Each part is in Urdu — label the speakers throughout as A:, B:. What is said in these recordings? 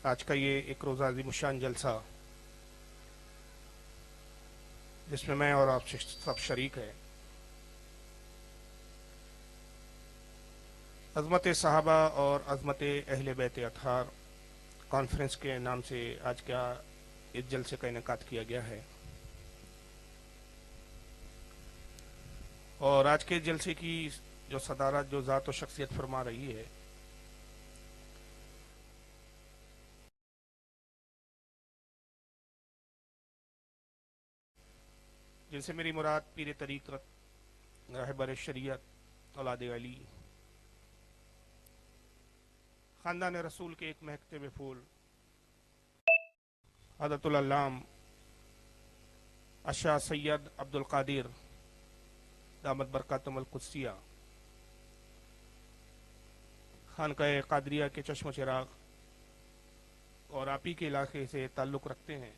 A: آج کا یہ ایک روزہ عظیم جلسہ جس میں میں اور آپ سب شریک ہیں، عظمت صحابہ اور عظمت اہل بیت اطہار کانفرنس کے نام سے آج کا اس جلسے کا انعقاد کیا گیا ہے۔ اور آج کے جلسے کی جو صدارت جو ذات و شخصیت فرما رہی ہے، جن سے میری مراد پیر طریقت، رہبر شریعت، اولاد علی، خاندان رسول کے ایک مہکتے ہوئے پھول، حضرت العلام اشا سید عبد القادر دامت برکاتہم القدسیہ خانقاہ قادریہ کے چشم و چراغ اور آپ ہی کے علاقے سے تعلق رکھتے ہیں،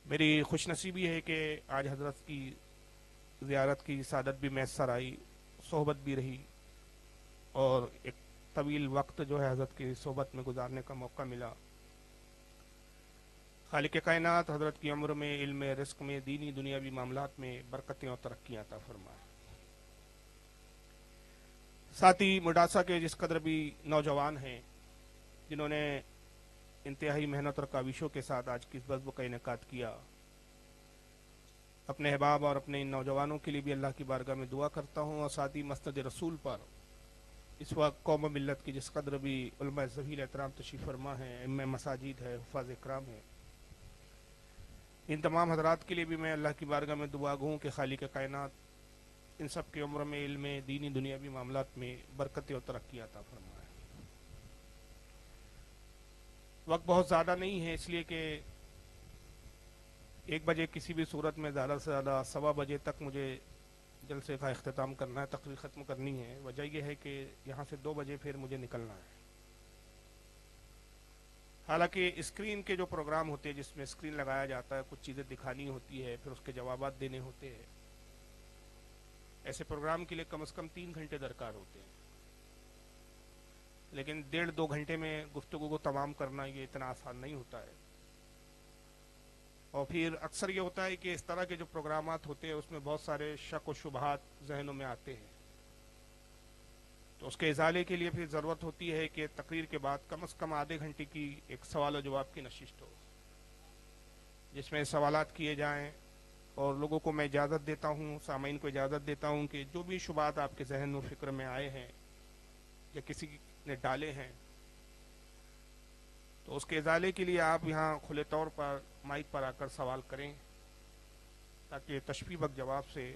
A: میری خوش نصیبی ہے کہ آج حضرت کی زیارت کی سعادت بھی میسر آئی، صحبت بھی رہی اور ایک طویل وقت جو ہے حضرت کی صحبت میں گزارنے کا موقع ملا۔ خالق کائنات حضرت کی عمر میں، علم میں، رزق میں، دینی دنیاوی معاملات میں برکتیں اور ترقیاں عطا فرمائے۔ ساتھ ہی مڈاسا کے جس قدر بھی نوجوان ہیں جنہوں نے انتہائی محنت اور کاوشوں کے ساتھ آج کی اس بزم کا انعقاد کیا، اپنے احباب اور اپنے ان نوجوانوں کے لیے بھی اللہ کی بارگاہ میں دعا کرتا ہوں، اور ساتھ ہی مسند رسول پر اس وقت قوم و ملت کی جس قدر بھی علماء ذویل احترام تشریف فرما ہیں، ائمہ مساجد ہے، حفاظ اکرام ہیں، ان تمام حضرات کے لیے بھی میں اللہ کی بارگاہ میں دعا گو ہوں کہ خالق کائنات ان سب کی عمر میں، علم میں، دینی دنیاوی معاملات میں برکتیں اور ترقی عطا فرمائے۔ وقت بہت زیادہ نہیں ہے، اس لیے کہ 1 بجے کسی بھی صورت میں زیادہ سے زیادہ 1:15 بجے تک مجھے جلسے کا اختتام کرنا ہے، تقریر ختم کرنی ہے۔ وجہ یہ ہے کہ یہاں سے 2 بجے پھر مجھے نکلنا ہے۔ حالانکہ اسکرین کے جو پروگرام ہوتے ہیں جس میں اسکرین لگایا جاتا ہے، کچھ چیزیں دکھانی ہوتی ہے، پھر اس کے جوابات دینے ہوتے ہیں، ایسے پروگرام کے لیے کم از کم 3 گھنٹے درکار ہوتے ہیں، لیکن 1.5-2 گھنٹے میں گفتگو کو تمام کرنا یہ اتنا آسان نہیں ہوتا ہے۔ اور پھر اکثر یہ ہوتا ہے کہ اس طرح کے جو پروگرامات ہوتے ہیں اس میں بہت سارے شک و شبہات ذہنوں میں آتے ہیں، تو اس کے ازالے کے لیے پھر ضرورت ہوتی ہے کہ تقریر کے بعد کم از کم آدھے گھنٹے کی ایک سوال و جواب کی نشست ہو، جس میں سوالات کیے جائیں، اور لوگوں کو میں اجازت دیتا ہوں، سامعین کو اجازت دیتا ہوں کہ جو بھی شبہات آپ کے ذہن و فکر میں آئے ہیں یا کسی نے ڈالے ہیں، تو اس کے ازالے کے لیے آپ یہاں کھلے طور پر مائک پر آ کر سوال کریں، تاکہ تشفی بخش جواب سے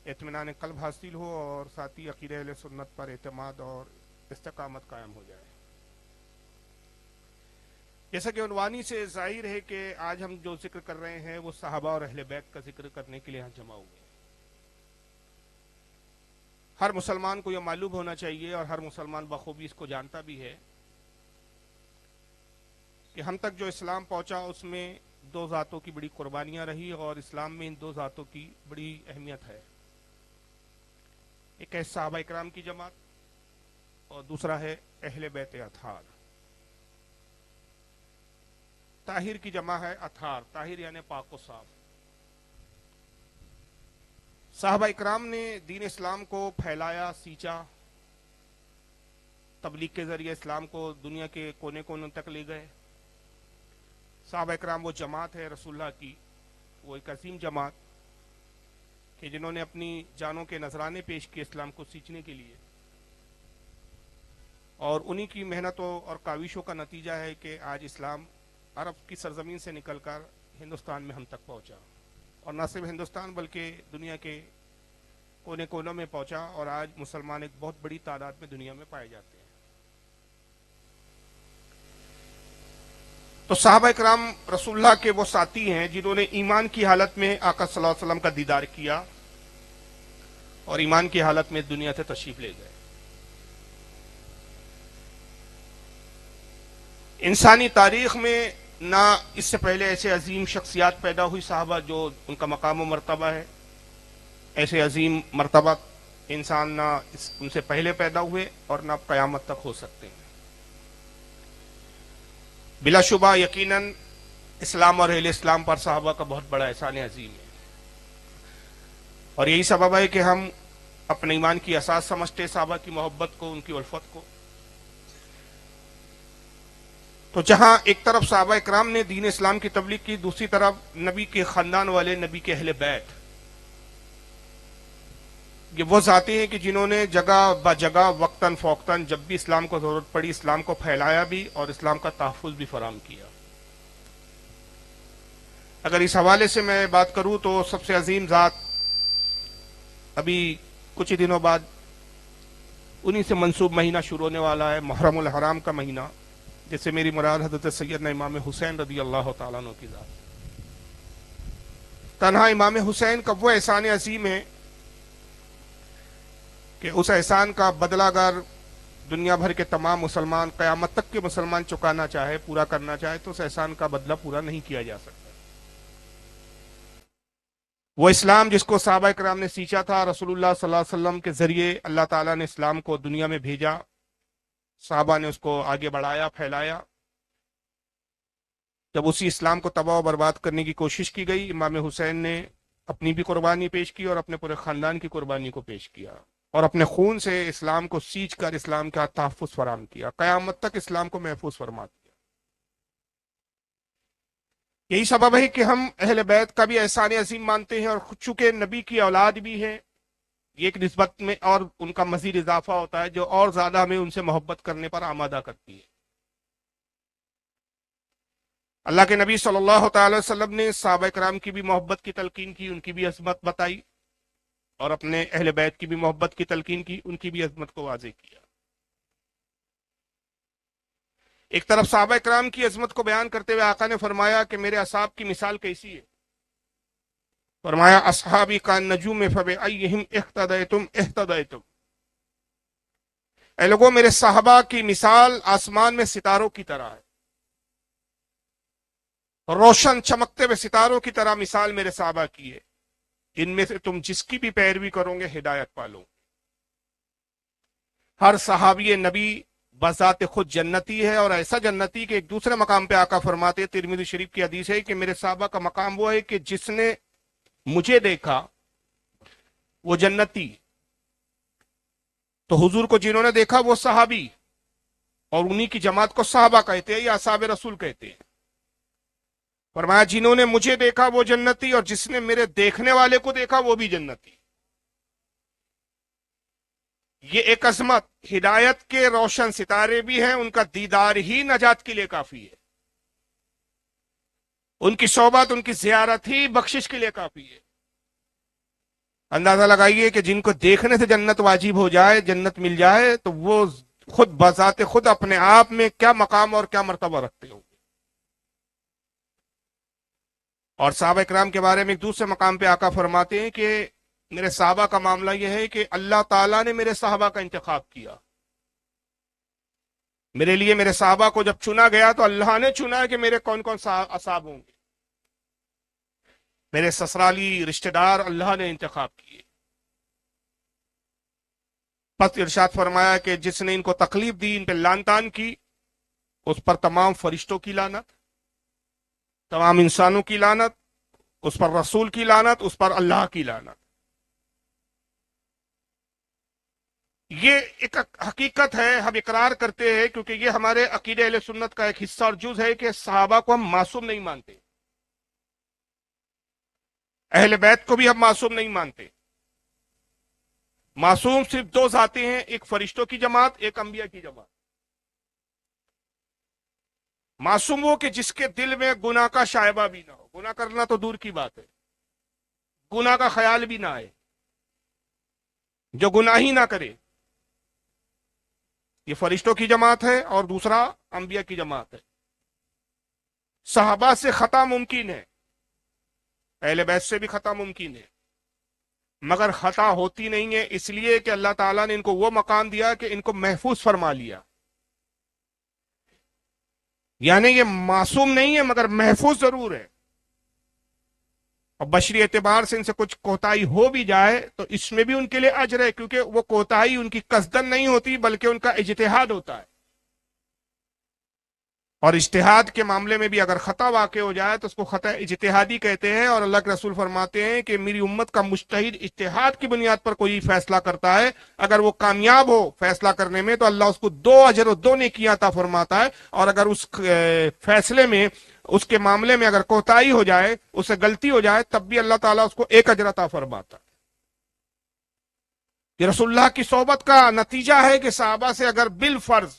A: اطمینان قلب حاصل ہو اور ساتھی عقیدہ اہل سنت پر اعتماد اور استقامت قائم ہو جائے۔ جیسا کہ عنوانی سے ظاہر ہے کہ آج ہم جو ذکر کر رہے ہیں وہ صحابہ اور اہل بیت کا ذکر کرنے کے لیے یہاں جمع ہوئے ہیں۔ ہر مسلمان کو یہ معلوم ہونا چاہیے، اور ہر مسلمان بخوبی اس کو جانتا بھی ہے، کہ ہم تک جو اسلام پہنچا اس میں 2 ذاتوں کی بڑی قربانیاں رہی، اور اسلام میں ان 2 ذاتوں کی بڑی اہمیت ہے۔ ایک ہے صحابہ اکرام کی جماعت، اور دوسرا ہے اہل بیت اطہار۔ طاہر کی جمع ہے اطہار، طاہر یعنی پاک و صاف۔ صحابہ اکرام نے دین اسلام کو پھیلایا، سینچا، تبلیغ کے ذریعے اسلام کو دنیا کے کونے کونے تک لے گئے۔ صحابہ اکرام وہ جماعت ہے رسول اللہ کی، وہ ایک عظیم جماعت کہ جنہوں نے اپنی جانوں کے نذرانے پیش کیے اسلام کو سینچنے کے لیے، اور انہی کی محنتوں اور کاوشوں کا نتیجہ ہے کہ آج اسلام عرب کی سرزمین سے نکل کر ہندوستان میں ہم تک پہنچا، اور نہ صرف ہندوستان بلکہ دنیا کے کونے کونوں میں پہنچا، اور آج مسلمان ایک بہت بڑی تعداد میں دنیا میں پائے جاتے ہیں۔ تو صحابہ اکرام رسول اللہ کے وہ ساتھی ہیں جنہوں نے ایمان کی حالت میں آقا صلی اللہ علیہ وسلم کا دیدار کیا، اور ایمان کی حالت میں دنیا سے تشریف لے گئے۔ انسانی تاریخ میں نہ اس سے پہلے ایسے عظیم شخصیات پیدا ہوئی صحابہ جو ان کا مقام و مرتبہ ہے، ایسے عظیم مرتبہ انسان نہ ان سے پہلے پیدا ہوئے اور نہ قیامت تک ہو سکتے ہیں۔ بلا شبہ یقیناً اسلام اور اہل اسلام پر صحابہ کا بہت بڑا احسان عظیم ہے، اور یہی سبب ہے کہ ہم اپنے ایمان کی اساس سمجھتے صحابہ کی محبت کو، ان کی الفت کو۔ تو جہاں ایک طرف صحابہ اکرام نے دین اسلام کی تبلیغ کی، دوسری طرف نبی کے خاندان والے، نبی کے اہل بیت، یہ وہ ذاتیں ہیں کہ جنہوں نے جگہ با جگہ وقتاً فوقتاً جب بھی اسلام کو ضرورت پڑی اسلام کو پھیلایا بھی اور اسلام کا تحفظ بھی فراہم کیا۔ اگر اس حوالے سے میں بات کروں تو سب سے عظیم ذات ابھی کچھ ہی دنوں بعد انہی سے منسوب مہینہ شروع ہونے والا ہے، محرم الحرام کا مہینہ، جس سے میری مراد حضرت سیدنا امام حسین رضی اللہ تعالیٰ عنہ کی ذات۔ تنہا امام حسین کا وہ احسان عظیم ہے کہ اس احسان کا بدلہ اگر دنیا بھر کے تمام مسلمان، قیامت تک کے مسلمان چکانا چاہے، پورا کرنا چاہے، تو اس احسان کا بدلہ پورا نہیں کیا جا سکتا۔ وہ اسلام جس کو صحابہ کرام نے سیچا تھا، رسول اللہ صلی اللہ علیہ وسلم کے ذریعے اللہ تعالیٰ نے اسلام کو دنیا میں بھیجا، صحابہ نے اس کو آگے بڑھایا، پھیلایا۔ جب اسی اسلام کو تباہ و برباد کرنے کی کوشش کی گئی، امام حسین نے اپنی بھی قربانی پیش کی اور اپنے پورے خاندان کی قربانی کو پیش کیا، اور اپنے خون سے اسلام کو سینچ کر اسلام کا تحفظ فراہم کیا، قیامت تک اسلام کو محفوظ فرما دیا۔ یہی سبب ہے کہ ہم اہل بیت کا بھی احسان عظیم مانتے ہیں، اور چونکہ نبی کی اولاد بھی ہے، یہ ایک نسبت میں اور ان کا مزید اضافہ ہوتا ہے جو اور زیادہ ہمیں ان سے محبت کرنے پر آمادہ کرتی ہے۔ اللہ کے نبی صلی اللہ تعالی وسلم نے صحابہ کرام کی بھی محبت کی تلقین کی، ان کی بھی عظمت بتائی، اور اپنے اہل بیت کی بھی محبت کی تلقین کی، ان کی بھی عظمت کو واضح کیا۔ ایک طرف صحابہ کرام کی عظمت کو بیان کرتے ہوئے آقا نے فرمایا کہ میرے اصحاب کی مثال کیسی ہے؟ فرمایا اصحابی کا نجوم فبأیہم اہتدیتم اہتدیتم، اے لوگوں میرے صحابہ کی مثال آسمان میں ستاروں کی طرح ہے، روشن چمکتے ہوئے ستاروں کی طرح مثال میرے صحابہ کی ہے، ان میں سے تم جس کی بھی پیروی کرو گے ہدایت پالو۔ ہر صحابی نبی بذات خود جنتی ہے، اور ایسا جنتی کہ ایک دوسرے مقام پہ آقا فرماتے ہیں، ترمذی شریف کی حدیث ہے کہ میرے صحابہ کا مقام وہ ہے کہ جس نے مجھے دیکھا وہ جنتی، تو حضور کو جنہوں نے دیکھا وہ صحابی، اور انہی کی جماعت کو صحابہ کہتے ہیں یا اصحاب رسول کہتے ہیں۔ فرمایا جنہوں نے مجھے دیکھا وہ جنتی، اور جس نے میرے دیکھنے والے کو دیکھا وہ بھی جنتی۔ یہ ایک عظمت، ہدایت کے روشن ستارے بھی ہیں، ان کا دیدار ہی نجات کے لیے کافی ہے، ان کی صحبت، ان کی زیارت ہی بخشش کے لیے کافی ہے۔ اندازہ لگائیے کہ جن کو دیکھنے سے جنت واجب ہو جائے، جنت مل جائے، تو وہ خود بذات خود اپنے آپ میں کیا مقام اور کیا مرتبہ رکھتے ہوں گے۔ اور صحابہ اکرام کے بارے میں ایک دوسرے مقام پہ آقا فرماتے ہیں کہ میرے صحابہ کا معاملہ یہ ہے کہ اللہ تعالیٰ نے میرے صحابہ کا انتخاب کیا، میرے لیے میرے صحابہ کو جب چنا گیا تو اللہ نے چنا کہ میرے کون کون اصحاب ہوں گے، میرے سسرالی رشتہ دار اللہ نے انتخاب کیے۔ پس ارشاد فرمایا کہ جس نے ان کو تکلیف دی، ان پہ لعن طعن کی، اس پر تمام فرشتوں کی لعنت، تمام انسانوں کی لعنت، اس پر رسول کی لعنت، اس پر اللہ کی لعنت۔ یہ ایک حقیقت ہے، ہم اقرار کرتے ہیں کیونکہ یہ ہمارے عقیدہ اہل سنت کا ایک حصہ اور جز ہے کہ صحابہ کو ہم معصوم نہیں مانتے، اہل بیت کو بھی ہم معصوم نہیں مانتے۔ معصوم صرف دو ذاتیں ہیں، ایک فرشتوں کی جماعت، ایک انبیاء کی جماعت۔ معصوم وہ کہ جس کے دل میں گناہ کا شائبہ بھی نہ ہو، گناہ کرنا تو دور کی بات ہے، گناہ کا خیال بھی نہ آئے، جو گناہ ہی نہ کرے، یہ فرشتوں کی جماعت ہے، اور دوسرا انبیاء کی جماعت ہے۔ صحابہ سے خطا ممکن ہے، اہل بیت سے بھی خطا ممکن ہے، مگر خطا ہوتی نہیں ہے، اس لیے کہ اللہ تعالیٰ نے ان کو وہ مقام دیا کہ ان کو محفوظ فرما لیا، یعنی یہ معصوم نہیں ہے مگر محفوظ ضرور ہے، اور بشری اعتبار سے ان سے کچھ کوتاہی ہو بھی جائے تو اس میں بھی ان کے لیے اجر ہے، کیونکہ وہ کوتاہی ان کی قصدن نہیں ہوتی بلکہ ان کا اجتہاد ہوتا ہے، اور اجتہاد کے معاملے میں بھی اگر خطا واقع ہو جائے تو اس کو خطا اجتہادی کہتے ہیں، اور اللہ کے رسول فرماتے ہیں کہ میری امت کا مجتہد اجتہاد کی بنیاد پر کوئی فیصلہ کرتا ہے، اگر وہ کامیاب ہو فیصلہ کرنے میں تو اللہ اس کو 2 اجر و 2 نیکیاں عطا فرماتا ہے، اور اگر اس فیصلے میں، اس کے معاملے میں اگر کوتاہی ہو جائے، اسے غلطی ہو جائے، تب بھی اللہ تعالیٰ اس کو 1 اجر عطا فرماتا ہے۔ یہ رسول اللہ کی صحبت کا نتیجہ ہے کہ صحابہ سے اگر بالفرض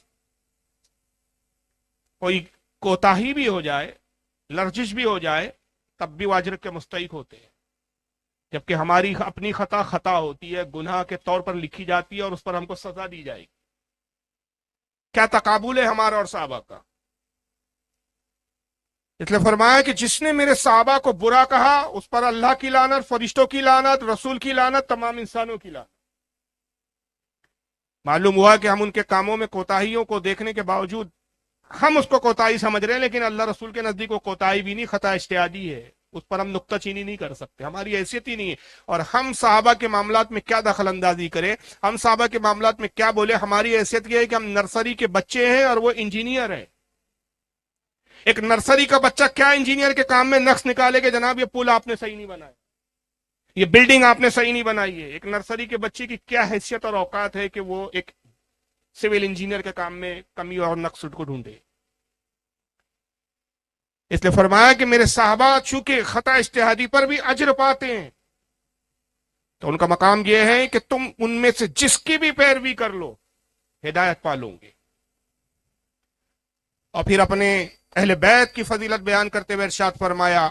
A: کوئی کوتاہی بھی ہو جائے، لرزش بھی ہو جائے، تب بھی وہ اجر کے مستحق ہوتے ہیں، جبکہ ہماری اپنی خطا ہوتی ہے، گناہ کے طور پر لکھی جاتی ہے اور اس پر ہم کو سزا دی جائے گی۔ کیا تقابل ہے ہمارا اور صحابہ کا؟ اس لیے فرمایا کہ جس نے میرے صحابہ کو برا کہا اس پر اللہ کی لعنت، فرشتوں کی لعنت، رسول کی لعنت، تمام انسانوں کی لعنت۔ معلوم ہوا کہ ہم ان کے کاموں میں کوتاہیوں کو دیکھنے کے باوجود ہم اس کو کوتاہی سمجھ رہے ہیں، لیکن اللہ رسول کے نزدیک وہ کوتاہی بھی نہیں، خطا اجتہادی ہے، اس پر ہم نکتہ چینی نہیں کر سکتے، ہماری حیثیت ہی نہیں ہے۔ اور ہم صحابہ کے معاملات میں کیا دخل اندازی کریں، ہم صحابہ کے معاملات میں کیا بولے؟ ہماری حیثیت یہ ہے کہ ہم نرسری کے بچے ہیں اور وہ انجینئر ہیں۔ ایک نرسری کا بچہ کیا انجینئر کے کام میں نقش نکالے کہ جناب یہ پل آپ نے صحیح نہیں بنایا، یہ بلڈنگ آپ نے صحیح نہیں بنائی ہے؟ ایک نرسری کے بچے کی کیا حیثیت اور اوقات ہے کہ وہ ایک سول انجینئر کے کام میں کمی اور نقص کو ڈھونڈے؟ اس لیے فرمایا کہ میرے صحابہ چونکہ خطا اجتہادی پر بھی اجر پاتے ہیں، تو ان کا مقام یہ ہے کہ تم ان میں سے جس کی بھی پیروی کر لو ہدایت پالو گے۔ اور پھر اپنے اہل بیت کی فضیلت بیان کرتے ہوئے ارشاد فرمایا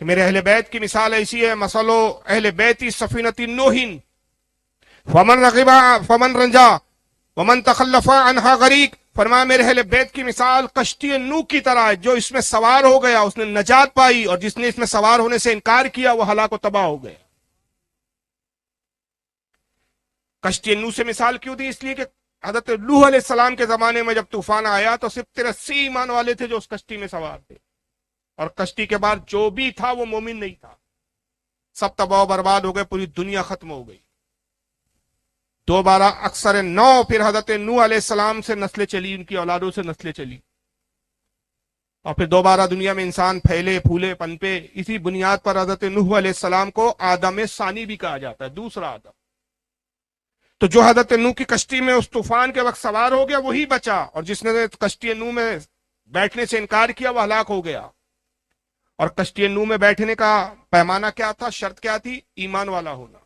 A: کہ میرے اہل بیت کی مثال ایسی ہے، مثلو اہل بیتی سفینۃ نوح فمن رنجا ومن تخلف عنہا غریق۔ فرمایا میرے اہل بیت کی مثال کشتی نوح کی طرح ہے، جو اس میں سوار ہو گیا اس نے نجات پائی، اور جس نے اس میں سوار ہونے سے انکار کیا وہ ہلاک و تباہ ہو گیا۔ کشتی نوح سے مثال کیوں دی؟ اس لیے کہ حضرت نوح علیہ السلام کے زمانے میں جب طوفان آیا تو صرف 83 ایمان والے تھے جو اس کشتی میں سوار تھے، اور کشتی کے بعد جو بھی تھا وہ مومن نہیں تھا، سب تباہ و برباد ہو گئے، پوری دنیا ختم ہو گئی۔ دوبارہ اکثر 9 پھر حضرت نوح علیہ السلام سے نسلیں چلی، ان کی اولادوں سے نسلیں چلی، اور پھر دوبارہ دنیا میں انسان پھیلے پھولے پنپے۔ اسی بنیاد پر حضرت نوح علیہ السلام کو آدم ثانی بھی کہا جاتا ہے، دوسرا آدم۔ تو جو حضرت نوح کی کشتی میں اس طوفان کے وقت سوار ہو گیا وہی بچا، اور جس نے کشتی نوح میں بیٹھنے سے انکار کیا وہ ہلاک ہو گیا۔ اور کشتی نوح میں بیٹھنے کا پیمانہ کیا تھا، شرط کیا تھی؟ ایمان والا ہونا۔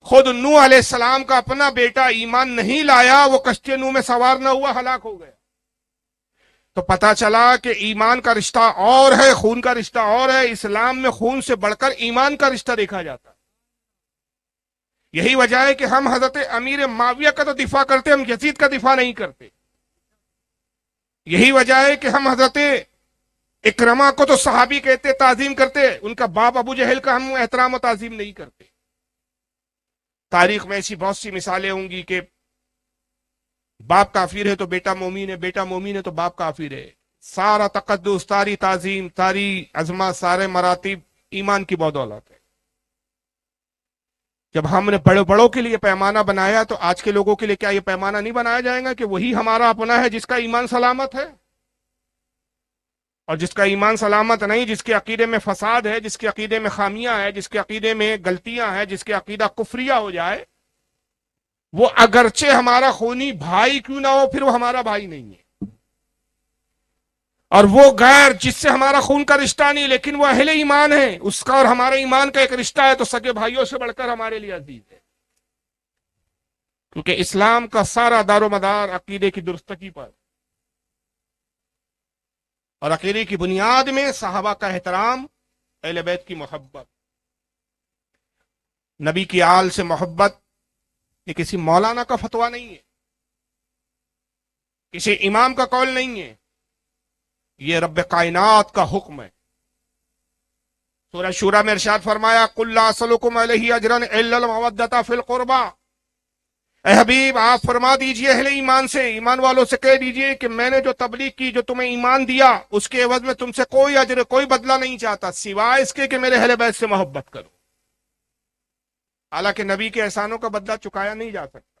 A: خود نوح علیہ السلام کا اپنا بیٹا ایمان نہیں لایا، وہ کشتی نوح میں سوار نہ ہوا، ہلاک ہو گیا۔ تو پتا چلا کہ ایمان کا رشتہ اور ہے، خون کا رشتہ اور ہے۔ اسلام میں خون سے بڑھ کر ایمان کا رشتہ دیکھا جاتا ہے۔ یہی وجہ ہے کہ ہم حضرت امیر معاویہ کا تو دفاع کرتے، ہم یزید کا دفاع نہیں کرتے۔ یہی وجہ ہے کہ ہم حضرت اکرمہ کو تو صحابی کہتے، تعظیم کرتے، ان کا باپ ابو جہل کا ہم احترام و تعظیم نہیں کرتے۔ تاریخ میں ایسی بہت سی مثالیں ہوں گی کہ باپ کافر ہے تو بیٹا مومن ہے، بیٹا مومن ہے تو باپ کافر ہے۔ سارا تقدس، ساری تعظیم، ساری عظمت، سارے مراتب ایمان کی بدولت ہے۔ جب ہم نے بڑے بڑوں کے لیے پیمانہ بنایا تو آج کے لوگوں کے لیے کیا یہ پیمانہ نہیں بنایا جائے گا کہ وہی ہمارا اپنا ہے جس کا ایمان سلامت ہے؟ اور جس کا ایمان سلامت نہیں، جس کے عقیدے میں فساد ہے، جس کے عقیدے میں خامیاں ہیں، جس کے عقیدے میں غلطیاں ہیں، جس کے عقیدہ کفریہ ہو جائے، وہ اگرچہ ہمارا خونی بھائی کیوں نہ ہو، پھر وہ ہمارا بھائی نہیں ہے۔ اور وہ غیر جس سے ہمارا خون کا رشتہ نہیں لیکن وہ اہل ایمان ہے، اس کا اور ہمارے ایمان کا ایک رشتہ ہے، تو سگے بھائیوں سے بڑھ کر ہمارے لیے عزیز ہے۔ کیونکہ اسلام کا سارا دار و مدار عقیدے کی درستگی پر، اور عقیدے کی بنیاد میں صحابہ کا احترام، اہل بیت کی محبت، نبی کی آل سے محبت۔ یہ کسی مولانا کا فتویٰ نہیں ہے، کسی امام کا قول نہیں ہے، یہ رب کائنات کا حکم ہے۔ سورہ شورى میں ارشاد فرمایا قُلْ لَا أَسْأَلُكُمْ عَلَيْهِ أَجْرًا إِلَّا الْمَوَدَّةَ فِي الْقُرْبَى۔ اے حبیب آپ فرما دیجئے اہل ایمان سے، ایمان والوں سے کہہ دیجئے کہ میں نے جو تبلیغ کی، جو تمہیں ایمان دیا، اس کے عوض میں تم سے کوئی اجر، کوئی بدلہ نہیں چاہتا سوائے اس کے کہ میرے اہل بیت سے محبت کرو۔ حالانکہ نبی کے احسانوں کا بدلہ چکایا نہیں جا سکتا،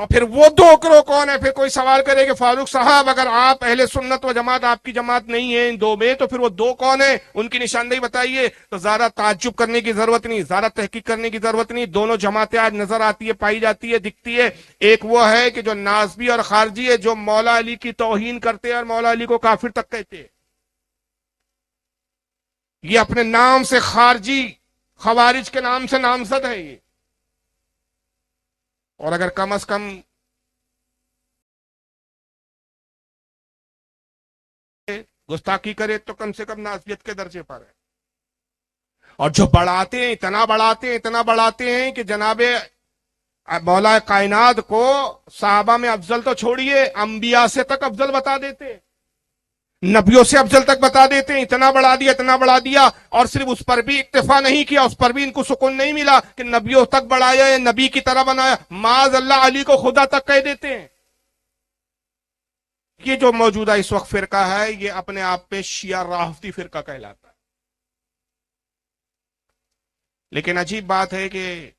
A: اور پھر وہ دو گروہ کون ہے؟ پھر کوئی سوال کرے کہ فاروق صاحب اگر آپ اہل سنت و جماعت آپ کی جماعت نہیں ہے ان دو میں، تو پھر وہ دو کون ہیں؟ ان کی نشاندہی بتائیے۔ تو زیادہ تعجب کرنے کی ضرورت نہیں، زیادہ تحقیق کرنے کی ضرورت نہیں، دونوں جماعتیں آج نظر آتی ہے، پائی جاتی ہے، دکھتی ہے۔ ایک وہ ہے کہ جو ناسبی اور خارجی ہے، جو مولا علی کی توہین کرتے ہیں اور مولا علی کو کافر تک کہتے ہیں۔ یہ اپنے نام سے خارجی، خوارج کے نام سے نامزد ہے یہ۔ اور اگر کم از کم گستاخی کرے تو کم سے کم نازیت کے درجے پر ہے۔ اور جو بڑھاتے ہیں، اتنا بڑھاتے ہیں، اتنا بڑھاتے ہیں کہ جناب مولا کائنات کو صحابہ میں افضل تو چھوڑیے، انبیاء سے تک افضل بتا دیتے، نبیوں سے افضل تک بتا دیتے ہیں۔ اتنا بڑھا دیا، اتنا بڑھا دیا، اور صرف اس پر بھی اکتفا نہیں کیا، اس پر بھی ان کو سکون نہیں ملا کہ نبیوں تک بڑھایا یا نبی کی طرح بنایا، معاذ اللہ علی کو خدا تک کہہ دیتے ہیں۔ یہ جو موجودہ اس وقت فرقہ ہے، یہ اپنے آپ پہ شیعہ رافضی فرقہ کہلاتا ہے۔ لیکن عجیب بات ہے کہ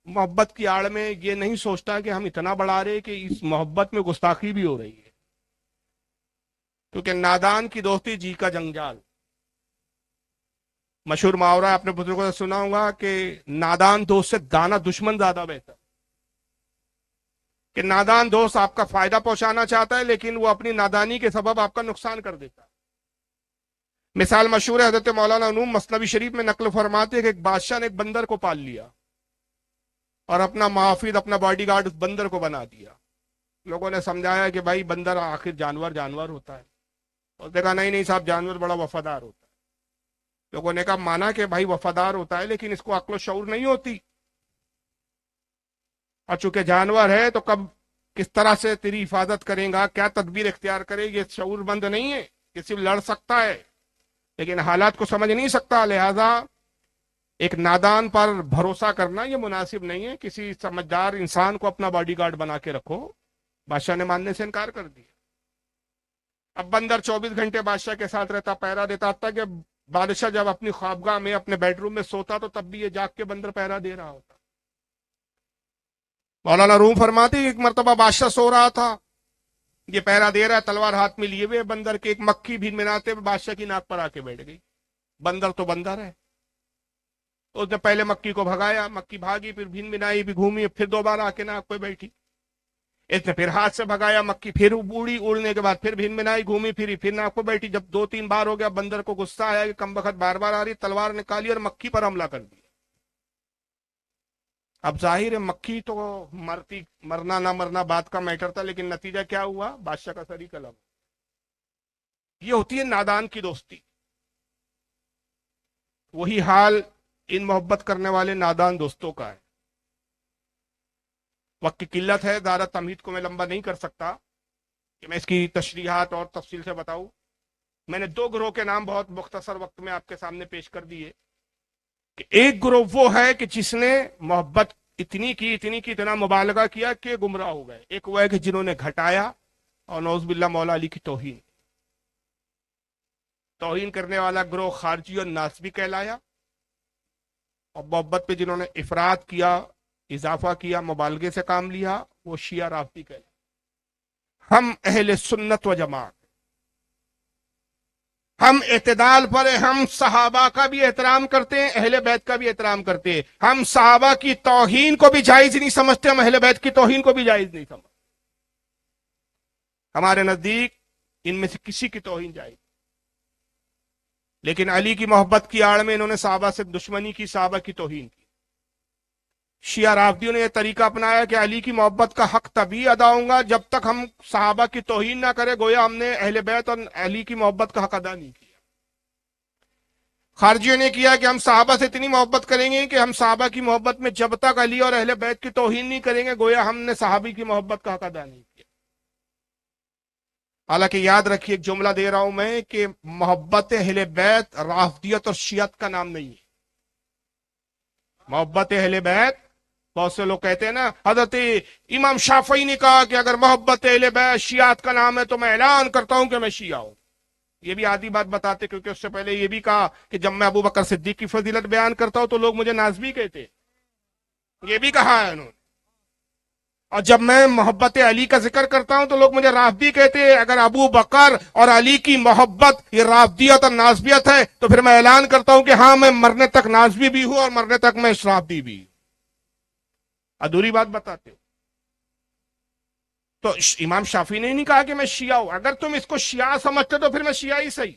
A: محبت کی آڑ میں یہ نہیں سوچتا کہ ہم اتنا بڑھا رہے کہ اس محبت میں گستاخی بھی ہو رہی ہے، کیونکہ نادان کی دوستی جی کا جنجال۔ مشہور محاورہ اپنے بزرگوں سے سنا ہوگا کہ نادان دوست سے دانا دشمن زیادہ بہتر، کہ نادان دوست آپ کا فائدہ پہنچانا چاہتا ہے لیکن وہ اپنی نادانی کے سبب آپ کا نقصان کر دیتا ہے۔ مثال مشہور ہے، حضرت مولانا نوم مثنوی شریف میں نقل فرماتے ہیں کہ ایک بادشاہ نے ایک بندر کو پال لیا اور اپنا محافظ، اپنا باڈی گارڈ اس بندر کو بنا دیا۔ لوگوں نے سمجھایا کہ بھائی بندر آخر جانور ہوتا ہے، اور دیکھا نہیں صاحب، جانور بڑا وفادار ہوتا ہے۔ لوگوں نے کہا مانا کہ بھائی وفادار ہوتا ہے لیکن اس کو عقل و شعور نہیں ہوتی، اور چونکہ جانور ہے تو کب کس طرح سے تیری حفاظت کرے گا، کیا تدبیر اختیار کرے، یہ شعور مند نہیں ہے، یہ صرف لڑ سکتا ہے لیکن حالات کو سمجھ نہیں سکتا۔ لہذا ایک نادان پر بھروسہ کرنا یہ مناسب نہیں ہے، کسی سمجھدار انسان کو اپنا باڈی گارڈ بنا کے رکھو۔ بادشاہ نے ماننے سے انکار کر دیا۔ اب بندر 24 گھنٹے بادشاہ کے ساتھ رہتا، پہرا دیتا، تھا کہ بادشاہ جب اپنی خوابگاہ میں اپنے بیڈ روم میں سوتا تو تب بھی یہ جاگ کے بندر پہرا دے رہا ہوتا۔ مولانا روم فرماتے ایک مرتبہ بادشاہ سو رہا تھا، یہ پہرا دے رہا ہے، تلوار ہاتھ میں لیے ہوئے، بندر کے ایک مکھی بھی مناتے ہوئے بادشاہ کی ناک پر آ کے بیٹھ گئی۔ بندر تو بندر ہے، اس نے پہلے مکھی کو بھگایا، مکھی بھاگی، پھر بھین بنائی بھی گھومی، پھر دوبارہ آ کے ناک پہ بیٹھی۔ اس نے پھر ہاتھ سے بھگایا، مکھی پھر اڑی، اڑنے کے بعد پھر بھین بنائی، گھومی پھری، پھر ناک پہ بیٹھی۔ جب 2-3 بار ہو گیا، بندر کو غصہ آیا کہ کم بخت بار بار آ رہی، تلوار نکالی اور مکھی پر حملہ کر دیا۔ اب ظاہر ہے مکھی تو مرنا نہ مرنا بات کا میٹر تھا، لیکن نتیجہ کیا ہوا؟ بادشاہ کا سر ہی قلم۔ یہ ہوتی ہے نادان کی دوستی۔ وہی حال ان محبت کرنے والے نادان دوستوں کا ہے۔ وقت کی قلت ہے، زیادہ تمہید کو میں لمبا نہیں کر سکتا کہ میں اس کی تشریحات اور تفصیل سے بتاؤں۔ میں نے 2 گروہ کے نام بہت مختصر وقت میں آپ کے سامنے پیش کر دیے کہ ایک گروہ وہ ہے کہ جس نے محبت اتنی کی اتنا مبالغہ کیا کہ گمراہ ہو گئے۔ ایک وہ ہے کہ جنہوں نے گھٹایا اور نعوذ باللہ مولا علی کی توہین کرنے والا گروہ خارجی اور ناسبی کہلایا، اور محبت پہ جنہوں نے افراط کیا، اضافہ کیا، مبالغے سے کام لیا، وہ شیعہ رافضی کہلایا۔ ہم اہل سنت و جماعت، ہم اعتدال پر ہیں، ہم صحابہ کا بھی احترام کرتے ہیں، اہل بیت کا بھی احترام کرتے ہیں۔ ہم صحابہ کی توہین کو بھی جائز نہیں سمجھتے، ہم اہل بیت کی توہین کو بھی جائز نہیں سمجھتے۔ ہمارے نزدیک ان میں سے کسی کی توہین جائز، لیکن علی کی محبت کی آڑ میں انہوں نے صحابہ سے دشمنی کی، صحابہ کی توہین کی۔ شیعہ رافضیوں نے یہ طریقہ اپنایا کہ علی کی محبت کا حق تبھی ادا ہوگا جب تک ہم صحابہ کی توہین نہ کرے، گویا ہم نے اہل بیت اور علی کی محبت کا حق ادا نہیں کیا۔ خارجیوں نے کیا کہ ہم صحابہ سے اتنی محبت کریں گے کہ ہم صحابہ کی محبت میں جب تک علی اور اہل بیت کی توہین نہیں کریں گے، گویا ہم نے صحابی کی محبت کا حق ادا نہیں کیا۔ حالانکہ یاد رکھیے، ایک جملہ دے رہا ہوں میں کہ محبت اہل بیت رافضیت اور شیعت کا نام نہیں ہے۔ محبت اہل بیت، بہت سے لوگ کہتے ہیں نا، حضرت امام شافعی نے کہا کہ اگر محبت اہل بیت شیعت کا نام ہے تو میں اعلان کرتا ہوں کہ میں شیعہ ہوں۔ یہ بھی آدھی بات بتاتے، کیونکہ اس سے پہلے یہ بھی کہا کہ جب میں ابو بکر صدیق کی فضیلت بیان کرتا ہوں تو لوگ مجھے نازبی کہتے، یہ بھی کہا ہے انہوں نے۔ اور جب میں محبت علی کا ذکر کرتا ہوں تو لوگ مجھے رافضی کہتے ہیں. اگر ابو بکر اور علی کی محبت یہ رافضیت اور ناصبیت ہے تو پھر میں اعلان کرتا ہوں کہ ہاں میں مرنے تک ناصبی بھی ہوں اور مرنے تک میں رافضی بھی ہوں. ادھوری بات بتاتے ہو. تو امام شافعی نے نہیں کہا کہ میں شیعہ ہوں. اگر تم اس کو شیعہ سمجھتے تو پھر میں شیعہ ہی صحیح.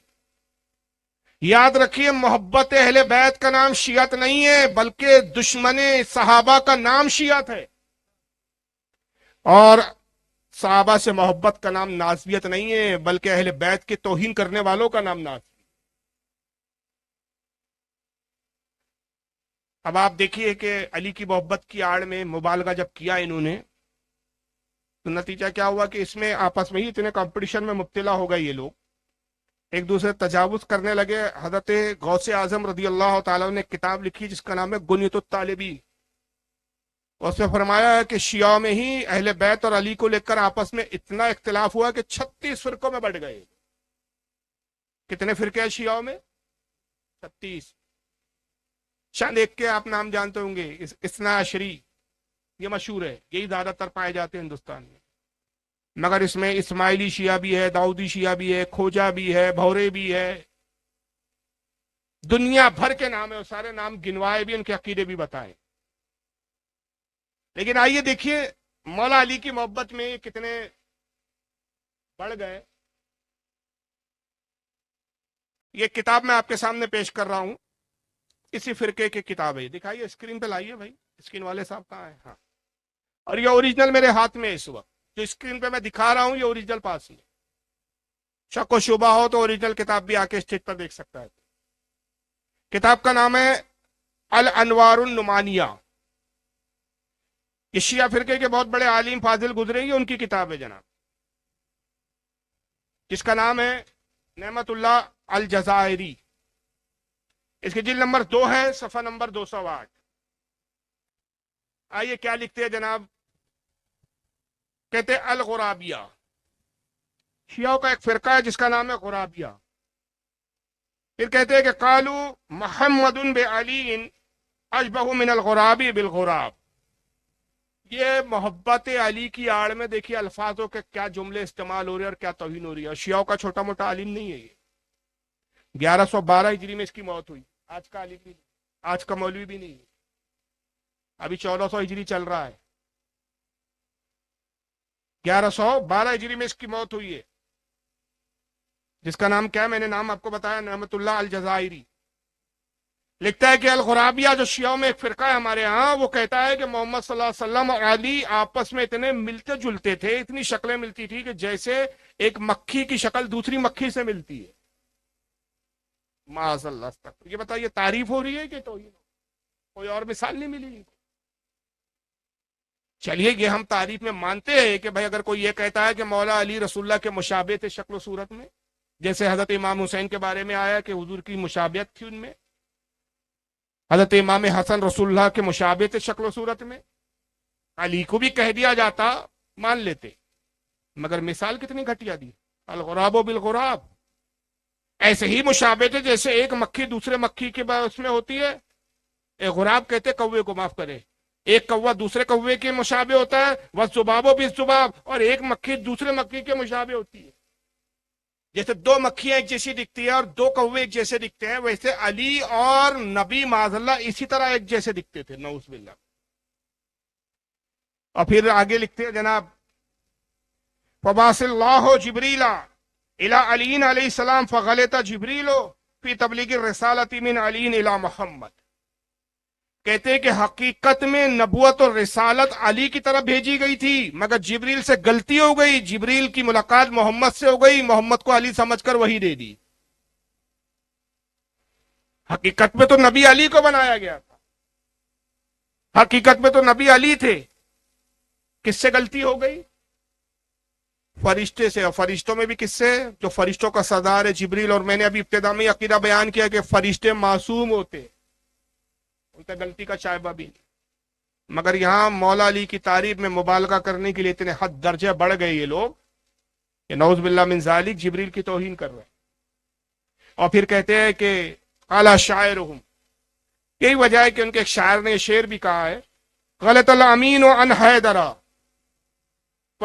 A: یاد رکھیے محبت اہل بیت کا نام شیعت نہیں ہے بلکہ دشمن صحابہ کا نام شیعت ہے. اور صحابہ سے محبت کا نام ناصبیت نہیں ہے بلکہ اہل بیت کے توہین کرنے والوں کا نام ناصبیت. اب آپ دیکھیے کہ علی کی محبت کی آڑ میں مبالغہ جب کیا انہوں نے تو نتیجہ کیا ہوا کہ اس میں آپس میں ہی اتنے کمپٹیشن میں مبتلا ہو گئے. یہ لوگ ایک دوسرے تجاوز کرنے لگے. حضرت غوث اعظم رضی اللہ تعالیٰ نے کتاب لکھی جس کا نام ہے گنیت الطالبین. اس میں فرمایا ہے کہ شیعہ میں ہی اہل بیت اور علی کو لے کر آپس میں اتنا اختلاف ہوا کہ 36 فرقوں میں بڑھ گئے. کتنے فرقے ہیں شیعہ میں؟ 36. شاید ایک کے آپ نام جانتے ہوں گے, اثنا عشری. یہ مشہور ہے, یہی زیادہ تر پائے جاتے ہیں ہندوستان میں. مگر اس میں اسماعیلی شیعہ بھی ہے, داؤدی شیعہ بھی ہے, کھوجا بھی ہے, بھورے بھی ہے, دنیا بھر کے نام ہے. اور سارے نام گنوائے بھی, ان کے عقیدے بھی بتائے. لیکن آئیے دیکھیے مولا علی کی محبت میں کتنے بڑھ گئے. یہ کتاب میں آپ کے سامنے پیش کر رہا ہوں, اسی فرقے کی کتاب ہے. دکھائیے اسکرین پہ لائیے بھائی, اسکرین والے صاحب کہاں ہیں؟ ہاں. اور یہ اوریجنل میرے ہاتھ میں ہے اس وقت, جو اسکرین پہ میں دکھا رہا ہوں یہ اوریجنل پاس میں. شک و شبہ ہو تو اوریجنل کتاب بھی آ کے اسٹیج پر دیکھ سکتا ہے. کتاب کا نام ہے الانوار النمانیہ. یہ شیعہ فرقے کے بہت بڑے عالم فاضل گزرے ہیں, ان کی کتاب ہے جناب, جس کا نام ہے نعمت اللہ الجزائری. اس کی جلد نمبر 2 ہے, صفحہ نمبر 208. آئیے کیا لکھتے ہیں جناب. کہتے ہیں الغرابیہ, شیعوں کا ایک فرقہ ہے جس کا نام ہے غرابیہ. پھر کہتے ہیں کہ قالو محمد بعلی اشبہ من الغراب بالغراب. یہ محبت علی کی آڑ میں دیکھیے الفاظوں کے کیا جملے استعمال ہو رہے ہیں اور کیا توہین ہو رہی ہے. اور شیعوں کا چھوٹا موٹا عالم نہیں ہے یہ. 1112 ہجری میں اس کی موت ہوئی. آج کا عالم بھی نہیں, آج کا مولوی بھی نہیں. ابھی 1400 ہجری چل رہا ہے. 1112 ہجری میں اس کی موت ہوئی ہے, جس کا نام کیا ہے, میں نے نام آپ کو بتایا, نعمت اللہ الجزائری. لکھتا ہے کہ الغرابیہ جو شیعوں میں ایک فرقہ ہے ہمارے ہاں, وہ کہتا ہے کہ محمد صلی اللہ علیہ وسلم اور علی آپس میں اتنے ملتے جلتے تھے, اتنی شکلیں ملتی تھی کہ جیسے ایک مکھی کی شکل دوسری مکھی سے ملتی ہے. معاذ اللہ تک. یہ بتائیے تعریف ہو رہی ہے کہ توہین؟ کوئی اور مثال نہیں ملی. چلیے یہ ہم تعریف میں مانتے ہیں کہ بھائی اگر کوئی یہ کہتا ہے کہ مولا علی رسول اللہ کے مشابہ تھے شکل و صورت میں, جیسے حضرت امام حسین کے بارے میں آیا کہ حضور کی مشابہت تھی ان میں, حضرت امام حسن رسول اللہ کے مشابہ تھے شکل و صورت میں, علی کو بھی کہہ دیا جاتا مان لیتے. مگر مثال کتنی گھٹیا دی. الغراب بالغراب, ایسے ہی مشابہ تھے جیسے ایک مکھی دوسرے مکھی کے اس میں ہوتی ہے. ایک غراب کہتے کوے کو, معاف کرے, ایک کوا دوسرے کوے کے مشابہ ہوتا ہے, والذباب بالذباب, اور ایک مکھی دوسرے مکھی کے مشابہ ہوتی ہے. جیسے 2 مکھیاں ایک جیسی دکھتی ہے اور 2 کوے ایک جیسے دکھتے ہیں, ویسے علی اور نبی معاذ اللہ اسی طرح ایک جیسے دکھتے تھے, نعوذ باللہ. اور پھر آگے لکھتے ہیں جناب, فبعث اللہ جبریل الی علی علیہ السلام فغلط جبریل فی تبلیغ الرسالۃ من علی الی محمد. کہتے ہیں کہ حقیقت میں نبوت اور رسالت علی کی طرف بھیجی گئی تھی, مگر جبریل سے غلطی ہو گئی, جبریل کی ملاقات محمد سے ہو گئی, محمد کو علی سمجھ کر وہی دے دی. حقیقت میں تو نبی علی کو بنایا گیا تھا, حقیقت میں تو نبی علی تھے. کس سے غلطی ہو گئی؟ فرشتے سے. اور فرشتوں میں بھی کس سے؟ جو فرشتوں کا سردار ہے جبریل. اور میں نے ابھی ابتدا میں عقیدہ بیان کیا کہ فرشتے معصوم ہوتے, ان کا غلطی کا شائبہ بھی نہیں. مگر یہاں مولا علی کی تعریف میں مبالغہ کرنے کے لیے اتنے حد درجے بڑھ گئے یہ لوگ کہ نعوذ باللہ من ذالک جبریل کی توہین کر رہے ہیں. اور پھر کہتے ہیں کہ قال شاعرہم, یہی وجہ ہے کہ ان کے ایک شاعر نے شعر بھی کہا ہے, غلط الامین عن حیدرہ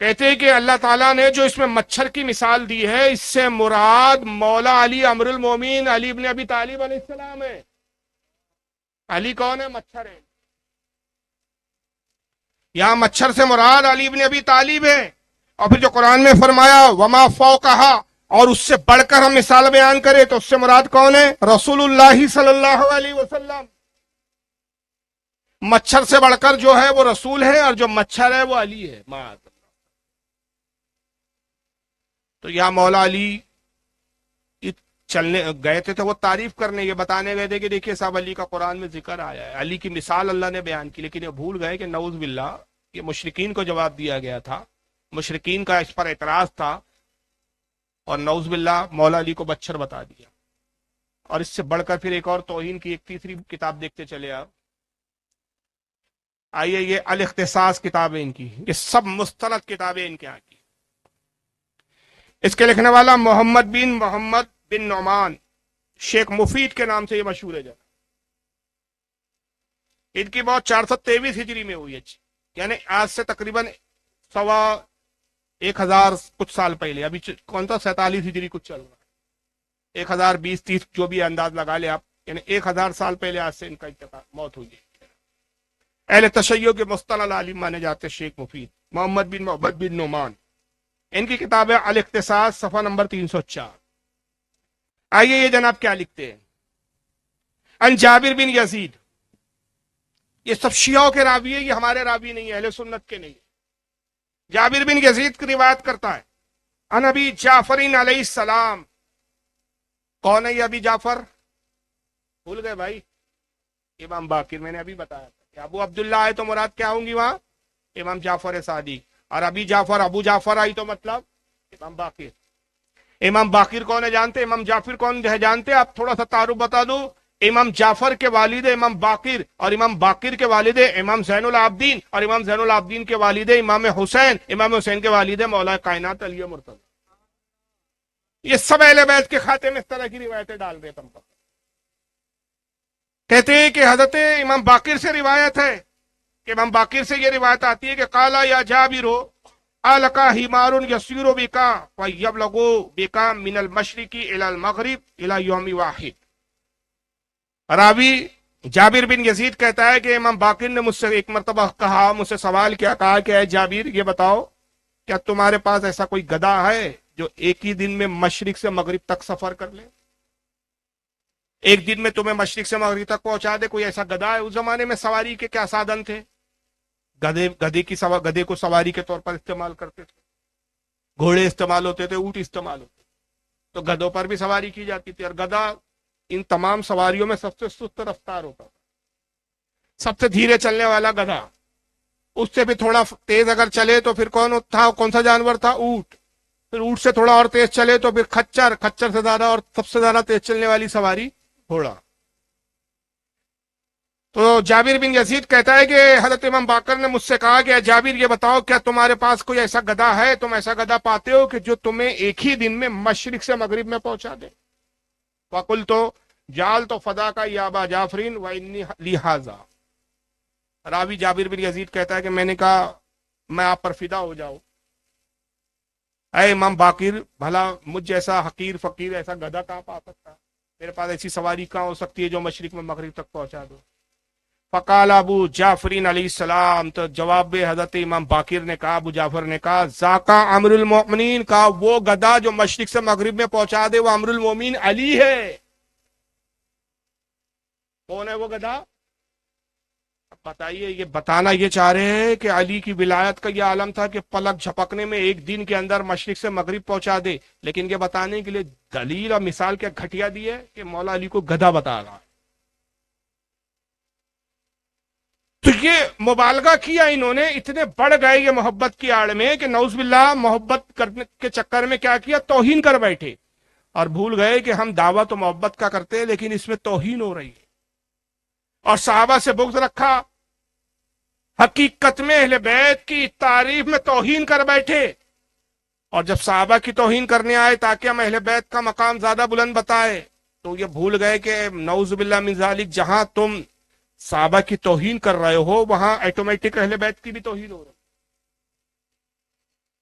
A: کہتے ہیں کہ اللہ تعالیٰ نے جو اس میں مچھر کی مثال دی ہے، اس سے مراد مولا علی امر المومین علی ابن ابی طالب علیہ السلام ہے۔ علی کون ہے؟ مچھر ہے۔ یہاں مچھر سے مراد علی ابن ابی طالب ہے۔ اور پھر جو قرآن میں فرمایا وما فوقہا، اور اس سے بڑھ کر ہم مثال بیان کریں تو اس سے مراد کون ہے؟ رسول اللہ صلی اللہ علیہ وسلم۔ مچھر سے بڑھ کر جو ہے وہ رسول ہے، اور جو مچھر ہے وہ علی ہے۔ تو یہاں مولا علی چلنے گئے تھے تو وہ تعریف کرنے، یہ بتانے گئے تھے کہ دیکھیے صاحب علی کا قرآن میں ذکر آیا ہے، علی کی مثال اللہ نے بیان کی، لیکن یہ بھول گئے کہ نعوذ باللہ یہ مشرکین کو جواب دیا گیا تھا، مشرکین کا اس پر اعتراض تھا، اور نعوذ باللہ مولا علی کو مچھر بتا دیا۔ اور اس سے بڑھ کر پھر ایک اور توہین کی ایک تیسری کتاب دیکھتے چلے آپ۔ آئیے، یہ الاختصاص کتاب ہے ان کی، یہ سب مستند کتابیں ان کے یہاں کی۔ اس کے لکھنے والا محمد بن نعمان شیخ مفید کے نام سے یہ مشہور ہے۔ ان کی موت 423 ہجری میں ہوئی ہے، یعنی آج سے تقریباً 1000 کچھ سال پہلے، ابھی کون سا 47 ہجری کچھ چل رہا ہے، 1020-30 جو بھی انداز لگا لے آپ، یعنی 1000 سال پہلے آج سے ان کا موت ہوئی ہے۔ اہل تشیع کے مستند عالم مانے جاتے شیخ مفید محمد بن نعمان۔ ان کی کتاب ہے الاختصاص، صفحہ نمبر 304۔ آئیے یہ جناب کیا لکھتے ہیں۔ ان جابر بن یزید، یہ سب شیعوں کے راوی ہے، یہ ہمارے راوی نہیں ہے، اہل سنت کے نہیں۔ جابر بن یزید کی روایت کرتا ہے ان ابی جعفر علیہ السلام۔ کون ہے یہ ابی جعفر؟ بھول گئے بھائی؟ امام باقر، میں نے ابھی بتایا تھا کہ ابو عبداللہ آئے تو مراد کیا ہوں گی وہاں؟ امام جعفر صادق، اور ابی جعفر ابو جعفر آئی تو مطلب امام باقر۔ امام باقر کون ہے جانتے؟ امام جعفر کون ہے جانتے؟ آپ تھوڑا سا تعارف بتا دو۔ امام جعفر کے والد امام باقر، اور امام باقر کے والد امام زین العابدین، اور امام زین العابدین کے والد امام حسین، امام حسین کے والد مولا کائنات علی مرتضی۔ یہ سب اہل بیت کے خاتے میں اس طرح کی روایتیں ڈال رہے تم پر۔ کہتے ہیں کہ حضرت امام باقر سے روایت ہے کہ امام باقر سے یہ روایت آتی ہے کہ قالا یا جابر آلکا حمار یسیر بکا ویبلغ بکا من المشرق الى المغرب الى یوم واحد۔ راوی جابر بن یزید کہتا ہے کہ امام باقر نے مجھ سے ایک مرتبہ کہا، مجھ سے سوال کیا، کہا کہ اے جابر یہ بتاؤ کیا تمہارے پاس ایسا کوئی گدھا ہے جو ایک ہی دن میں مشرق سے مغرب تک سفر کر لے؟ ایک دن میں تمہیں مشرق سے مغرب تک پہنچا دے، کوئی ایسا گدھا ہے؟ اس زمانے میں سواری کے کیا سادھن تھے؟ گدھے کو سواری کے طور پر استعمال کرتے تھے، گھوڑے استعمال ہوتے تھے، اونٹ استعمال ہوتے تھے، تو گدھوں پر بھی سواری کی جاتی تھی۔ اور گدھا ان تمام سواریوں میں سب سے سست رفتار ہوتا تھا، سب سے دھیرے چلنے والا گدھا۔ اس سے بھی تھوڑا تیز اگر چلے تو پھر کون سا جانور تھا؟ اونٹ۔ پھر اونٹ سے تھوڑا اور تیز چلے تو پھر کھچر سے زیادہ، اور سب سے زیادہ تیز چلنے والی سواری گھوڑا۔ تو جابر بن یزید کہتا ہے کہ حضرت امام باقر نے مجھ سے کہا کہ جابر یہ بتاؤ کیا تمہارے پاس کوئی ایسا گدھا ہے، تم ایسا گدھا پاتے ہو کہ جو تمہیں ایک ہی دن میں مشرق سے مغرب میں پہنچا دے؟ فقلت جال تو فدا کا یا ابا جعفرین و انی لہذا۔ راوی جابر بن یزید کہتا ہے کہ میں نے کہا میں آپ پر فدا ہو جاؤں، اے امام باقر، بھلا مجھ جیسا حقیر فقیر ایسا گدھا کہاں پا سکتا؟ میرے پاس ایسی سواری کہاں ہو سکتی ہے جو مشرق میں مغرب تک پہنچا دو؟ فقال ابو جعفرین علیہ السلام، تو جواب حضرت امام باقر نے کہا، ابو جعفر نے کہا، ذاکا امر المؤمنین، کا وہ گدھا جو مشرق سے مغرب میں پہنچا دے وہ امر المؤمنین علی ہے۔ کون ہے وہ گدھا؟ بتائیے، یہ بتانا یہ چاہ رہے ہیں کہ علی کی ولایت کا یہ عالم تھا کہ پلک جھپکنے میں ایک دن کے اندر مشرق سے مغرب پہنچا دے، لیکن یہ بتانے کے لیے دلیل اور مثال کیا گھٹیا دی ہے کہ مولا علی کو گدھا بتا رہا ہے۔ تو یہ مبالغہ کیا انہوں نے، اتنے بڑھ گئے یہ محبت کی آڑ میں کہ نعوذ باللہ محبت کرنے کے چکر میں کیا کیا، توہین کر بیٹھے، اور بھول گئے کہ ہم دعویٰ تو محبت کا کرتے ہیں لیکن اس میں توہین ہو رہی ہے۔ اور صحابہ سے بغض رکھا، حقیقت میں اہل بیت کی تعریف میں توہین کر بیٹھے، اور جب صحابہ کی توہین کرنے آئے تاکہ ہم اہل بیت کا مقام زیادہ بلند بتائے تو یہ بھول گئے کہ نعوذ باللہ من ذالک، جہاں تم صحابہ کی توہین کر رہے ہو وہاں ایٹومیٹک اہل بیت کی بھی توہین ہو رہی۔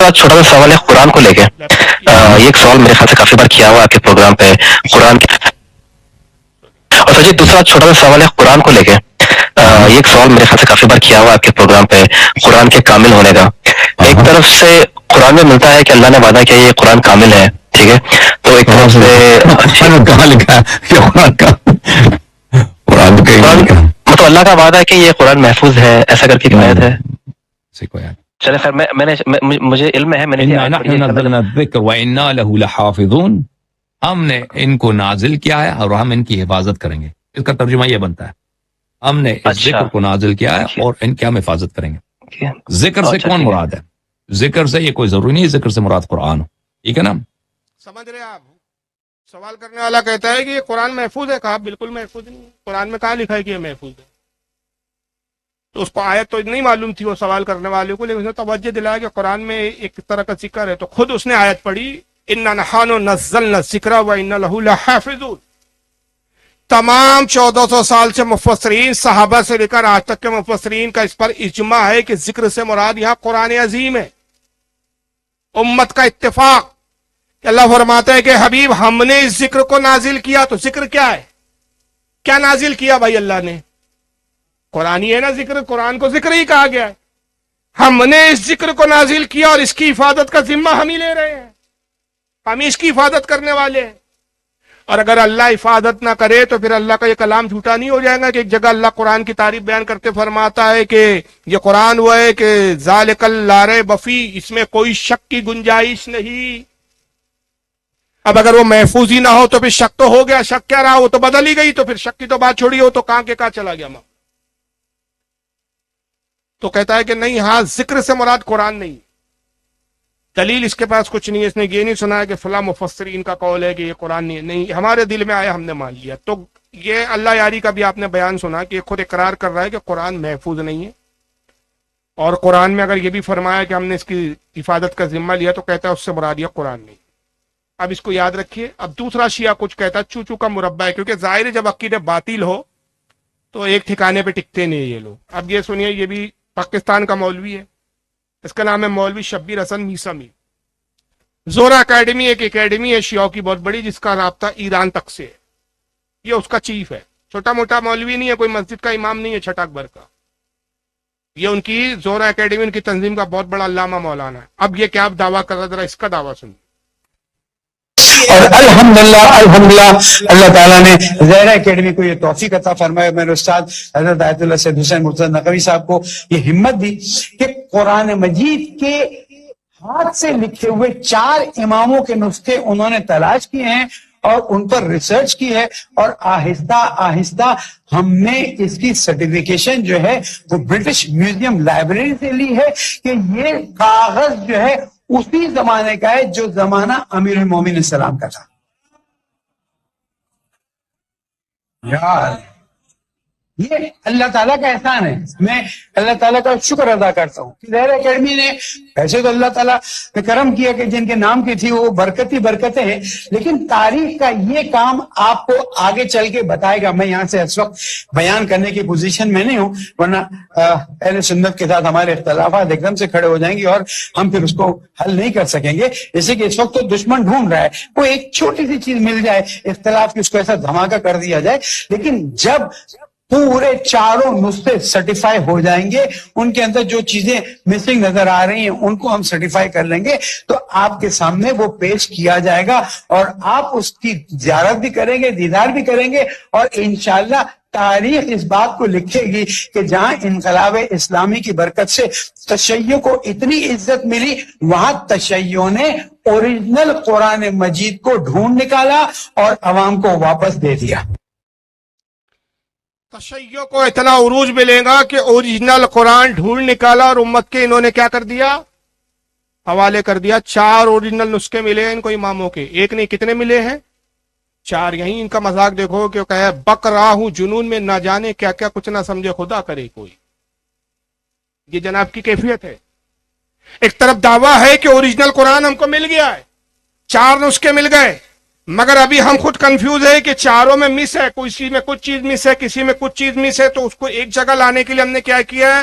B: چھوٹا سا سوال ہے قرآن کو لے کے. یہ ایک سوال میرے خیال سے کافی بار کیا ہوا آپ کے پروگرام پہ قرآن کے. اور سر جی دوسرا چھوٹا سا سوال ہے قرآن کو لے کے. یہ ایک سوال میرے خیال سے کافی بار کیا ہوا آپ کے پروگرام پہ قرآن کے کامل ہونے کا. ایک طرف سے قرآن میں ملتا ہے کہ اللہ نے وعدہ کیا یہ قرآن کامل ہے, ٹھیک ہے, تو ایک طرف سے
C: کہاں لکھا ہے یہ قرآن کا؟ قرآن
B: مطلب اللہ کا وعدہ ہے کہ یہ قرآن محفوظ ہے, ایسا کر کے آیت ہے. چلے خیر میں نے مجھے علم ہے, میں نے
C: اِنَّا نَحْنُ نَزَّلْنَا الذِّكْرَ وَإِنَّا لَهُ لَحَافِظُونَ. ہم نے ان کو نازل کیا ہے اور ہم ان کی حفاظت کریں گے. اس کا ترجمہ یہ بنتا ہے ہم نے اس ذکر کو نازل کیا ہے اور ان کی ہم حفاظت کریں گے. ذکر سے کون مراد ہے؟ ذکر سے یہ کوئی ضروری نہیں ہے ذکر سے مراد قرآن ہو, ٹھیک ہے نا.
A: سمجھ رہے آپ؟ سوال کرنے والا کہتا ہے کہ یہ قرآن محفوظ ہے. کہا بالکل محفوظ نہیں ہے. قرآن میں کہاں لکھا ہے کہ یہ محفوظ ہے؟ تو اس کو آیت تو نہیں معلوم تھی وہ سوال کرنے والے کو, لیکن اس نے توجہ دلایا کہ قرآن میں ایک طرح کا ذکر ہے, تو خود اس نے آیت پڑھی اِنَّا نَحْنُ نَزَّلْنَا الذِّكْرَ وَإِنَّا لَهُ لَحَافِظُونَ. تمام 1400 سال سے مفسرین صحابہ سے لے کر آج تک کے مفسرین کا اس پر اجماع ہے کہ ذکر سے مراد یہاں قرآن عظیم ہے. امت کا اتفاق کہ اللہ فرماتا ہے کہ حبیب ہم نے اس ذکر کو نازل کیا. تو ذکر کیا ہے؟ کیا نازل کیا بھائی اللہ نے؟ قرآن ہی ہے نا ذکر, قرآن کو ذکر ہی کہا گیا ہے. ہم نے اس ذکر کو نازل کیا اور اس کی حفاظت کا ذمہ ہم ہی لے رہے ہیں, ہم اس کی حفاظت کرنے والے ہیں. اور اگر اللہ حفاظت نہ کرے تو پھر اللہ کا یہ کلام جھوٹا نہیں ہو جائے گا کہ ایک جگہ اللہ قرآن کی تعریف بیان کرتے فرماتا ہے کہ یہ قرآن وہ ہے کہ ذالک لا ریب فیہ, اس میں کوئی شک کی گنجائش نہیں. اب اگر وہ محفوظ ہی نہ ہو تو پھر شک تو ہو گیا, شک کیا رہا, وہ تو بدل ہی گئی, تو پھر شک کی تو بات چھوڑی ہو تو کہاں کے کہاں چلا گیا. تو کہتا ہے کہ نہیں, ہاں ذکر سے مراد قرآن نہیں. دلیل اس کے پاس کچھ نہیں ہے, اس نے یہ نہیں سنا ہے کہ فلاں مفسرین کا قول ہے کہ یہ قرآن نہیں ہے. نہیں, ہمارے دل میں آیا ہم نے مان لیا. تو یہ اللہ یاری کا بھی آپ نے بیان سنا کہ خود اقرار کر رہا ہے کہ قرآن محفوظ نہیں ہے, اور قرآن میں اگر یہ بھی فرمایا کہ ہم نے اس کی حفاظت کا ذمہ لیا تو کہتا ہے اس سے مراد یہ قرآن نہیں. اب اس کو یاد رکھیے. اب دوسرا شیعہ کچھ کہتا ہے چوچو کا مربع ہے, کیونکہ ظاہر ہے جب عقیدے باطل ہو تو ایک ٹھکانے پہ ٹکتے نہیں یہ لوگ. اب یہ سنیے, یہ بھی پاکستان کا مولوی ہے, اس کا نام ہے مولوی شبیر حسن میسمی. زورا اکیڈمی ایک اکیڈمی ہے شیعوں کی بہت بڑی, جس کا رابطہ ایران تک سے ہے. یہ اس کا چیف ہے, چھوٹا موٹا مولوی نہیں ہے, کوئی مسجد کا امام نہیں ہے چھٹا اکبر کا. یہ ان کی زورا اکیڈمی, ان کی تنظیم کا بہت بڑا علامہ مولانا ہے. اب یہ کیا آپ دعویٰ کر رہا, ذرا اس کا دعویٰ سنیے.
D: اور الحمدللہ اللہ تعالیٰ نے زہرا اکیڈمی کو یہ توفیق عطا فرمایا, میرے استاد حضرت آیت اللہ سید حسین مرتضی نقوی صاحب کو یہ ہمت دی کہ قرآن مجید کے ہاتھ سے لکھے ہوئے 4 اماموں کے نسخے انہوں نے تلاش کیے ہیں اور ان پر ریسرچ کی ہے, اور آہستہ آہستہ ہم نے اس کی سرٹیفیکیشن جو ہے وہ برٹش میوزیم لائبریری سے لی ہے کہ یہ کاغذ جو ہے اسی زمانے کا ہے جو زمانہ امیر المومنین السلام کا تھا. یار یہ اللہ تعالیٰ کا احسان ہے, میں اللہ تعالیٰ کا شکر ادا کرتا ہوں کہ زہرا اکیڈمی نے ایسے تو اللہ تعالیٰ نے کرم کیا کہ جن کے نام کی تھی وہ برکتی برکتیں ہیں, لیکن تاریخ کا یہ کام آپ کو آگے چل کے بتائے گا. میں یہاں سے اس وقت بیان کرنے کی پوزیشن میں نہیں ہوں, ورنہ اہل سنت کے ساتھ ہمارے اختلافات ایک دم سے کھڑے ہو جائیں گے اور ہم پھر اس کو حل نہیں کر سکیں گے. جیسے کہ اس وقت تو دشمن ڈھونڈ رہا ہے کوئی ایک چھوٹی سی چیز مل جائے اختلاف کی, اس کو ایسا دھماکہ کر دیا جائے. لیکن جب پورے 4 نسخے سرٹیفائی ہو جائیں گے, ان کے اندر جو چیزیں مسنگ نظر آ رہی ہیں ان کو ہم سرٹیفائی کر لیں گے, تو آپ کے سامنے وہ پیش کیا جائے گا اور آپ اس کی زیارت بھی کریں گے, دیدار بھی کریں گے, اور انشاءاللہ تاریخ اس بات کو لکھے گی کہ جہاں انقلاب اسلامی کی برکت سے تشیع کو اتنی عزت ملی, وہاں تشیع نے اوریجنل قرآن مجید کو ڈھونڈ نکالا اور عوام کو واپس دے دیا.
A: تشیع کو اتنا عروج ملے گا کہ اوریجنل قرآن ڈھونڈ نکالا, اور امت کے انہوں نے کیا کر دیا, حوالے کر دیا. 4 اوریجنل نسخے ملے ہیں ان کو اماموں کے, ایک نہیں کتنے ملے ہیں, 4. یہیں ان کا مذاق دیکھو کہ کہے بک رہا ہوں جنون میں, نہ جانے کیا کیا کچھ نہ سمجھے خدا کرے کوئی. یہ جناب کی کیفیت ہے. ایک طرف دعویٰ ہے کہ اوریجنل قرآن ہم کو مل گیا ہے, 4 نسخے مل گئے, مگر ابھی ہم خود کنفیوز ہے کہ 4 میں مس ہے, کسی میں کچھ چیز مس ہے, کسی میں کچھ چیز مس ہے. تو اس کو ایک جگہ لانے کے لیے ہم نے کیا کیا ہے,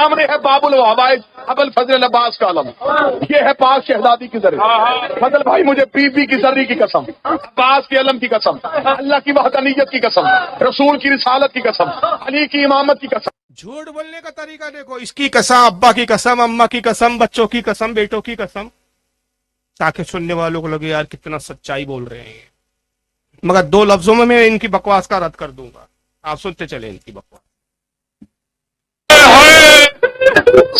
E: سامنے ہے باب الوائد ابو الفضل عباس کا علم، یہ ہے پاک شہزادی کی ذری. فضل بھائی مجھے بی بی کی ذری کی قسم، عباس کے علم کی قسم، اللہ کی وحدانیت کی قسم، رسول کی رسالت کی قسم، علی کی امامت کی قسم.
A: جھوٹ بولنے کا طریقہ دیکھو، اس کی قسم، ابا کی قسم، اماں کی قسم، بچوں کی قسم، بیٹوں کی قسم، تاکہ سننے والوں کو لگے یار کتنا سچائی بول رہے ہیں. مگر 2 لفظوں میں ان کی بکواس کا رد کر دوں گا، آپ سنتے چلیں ان کی بکواس.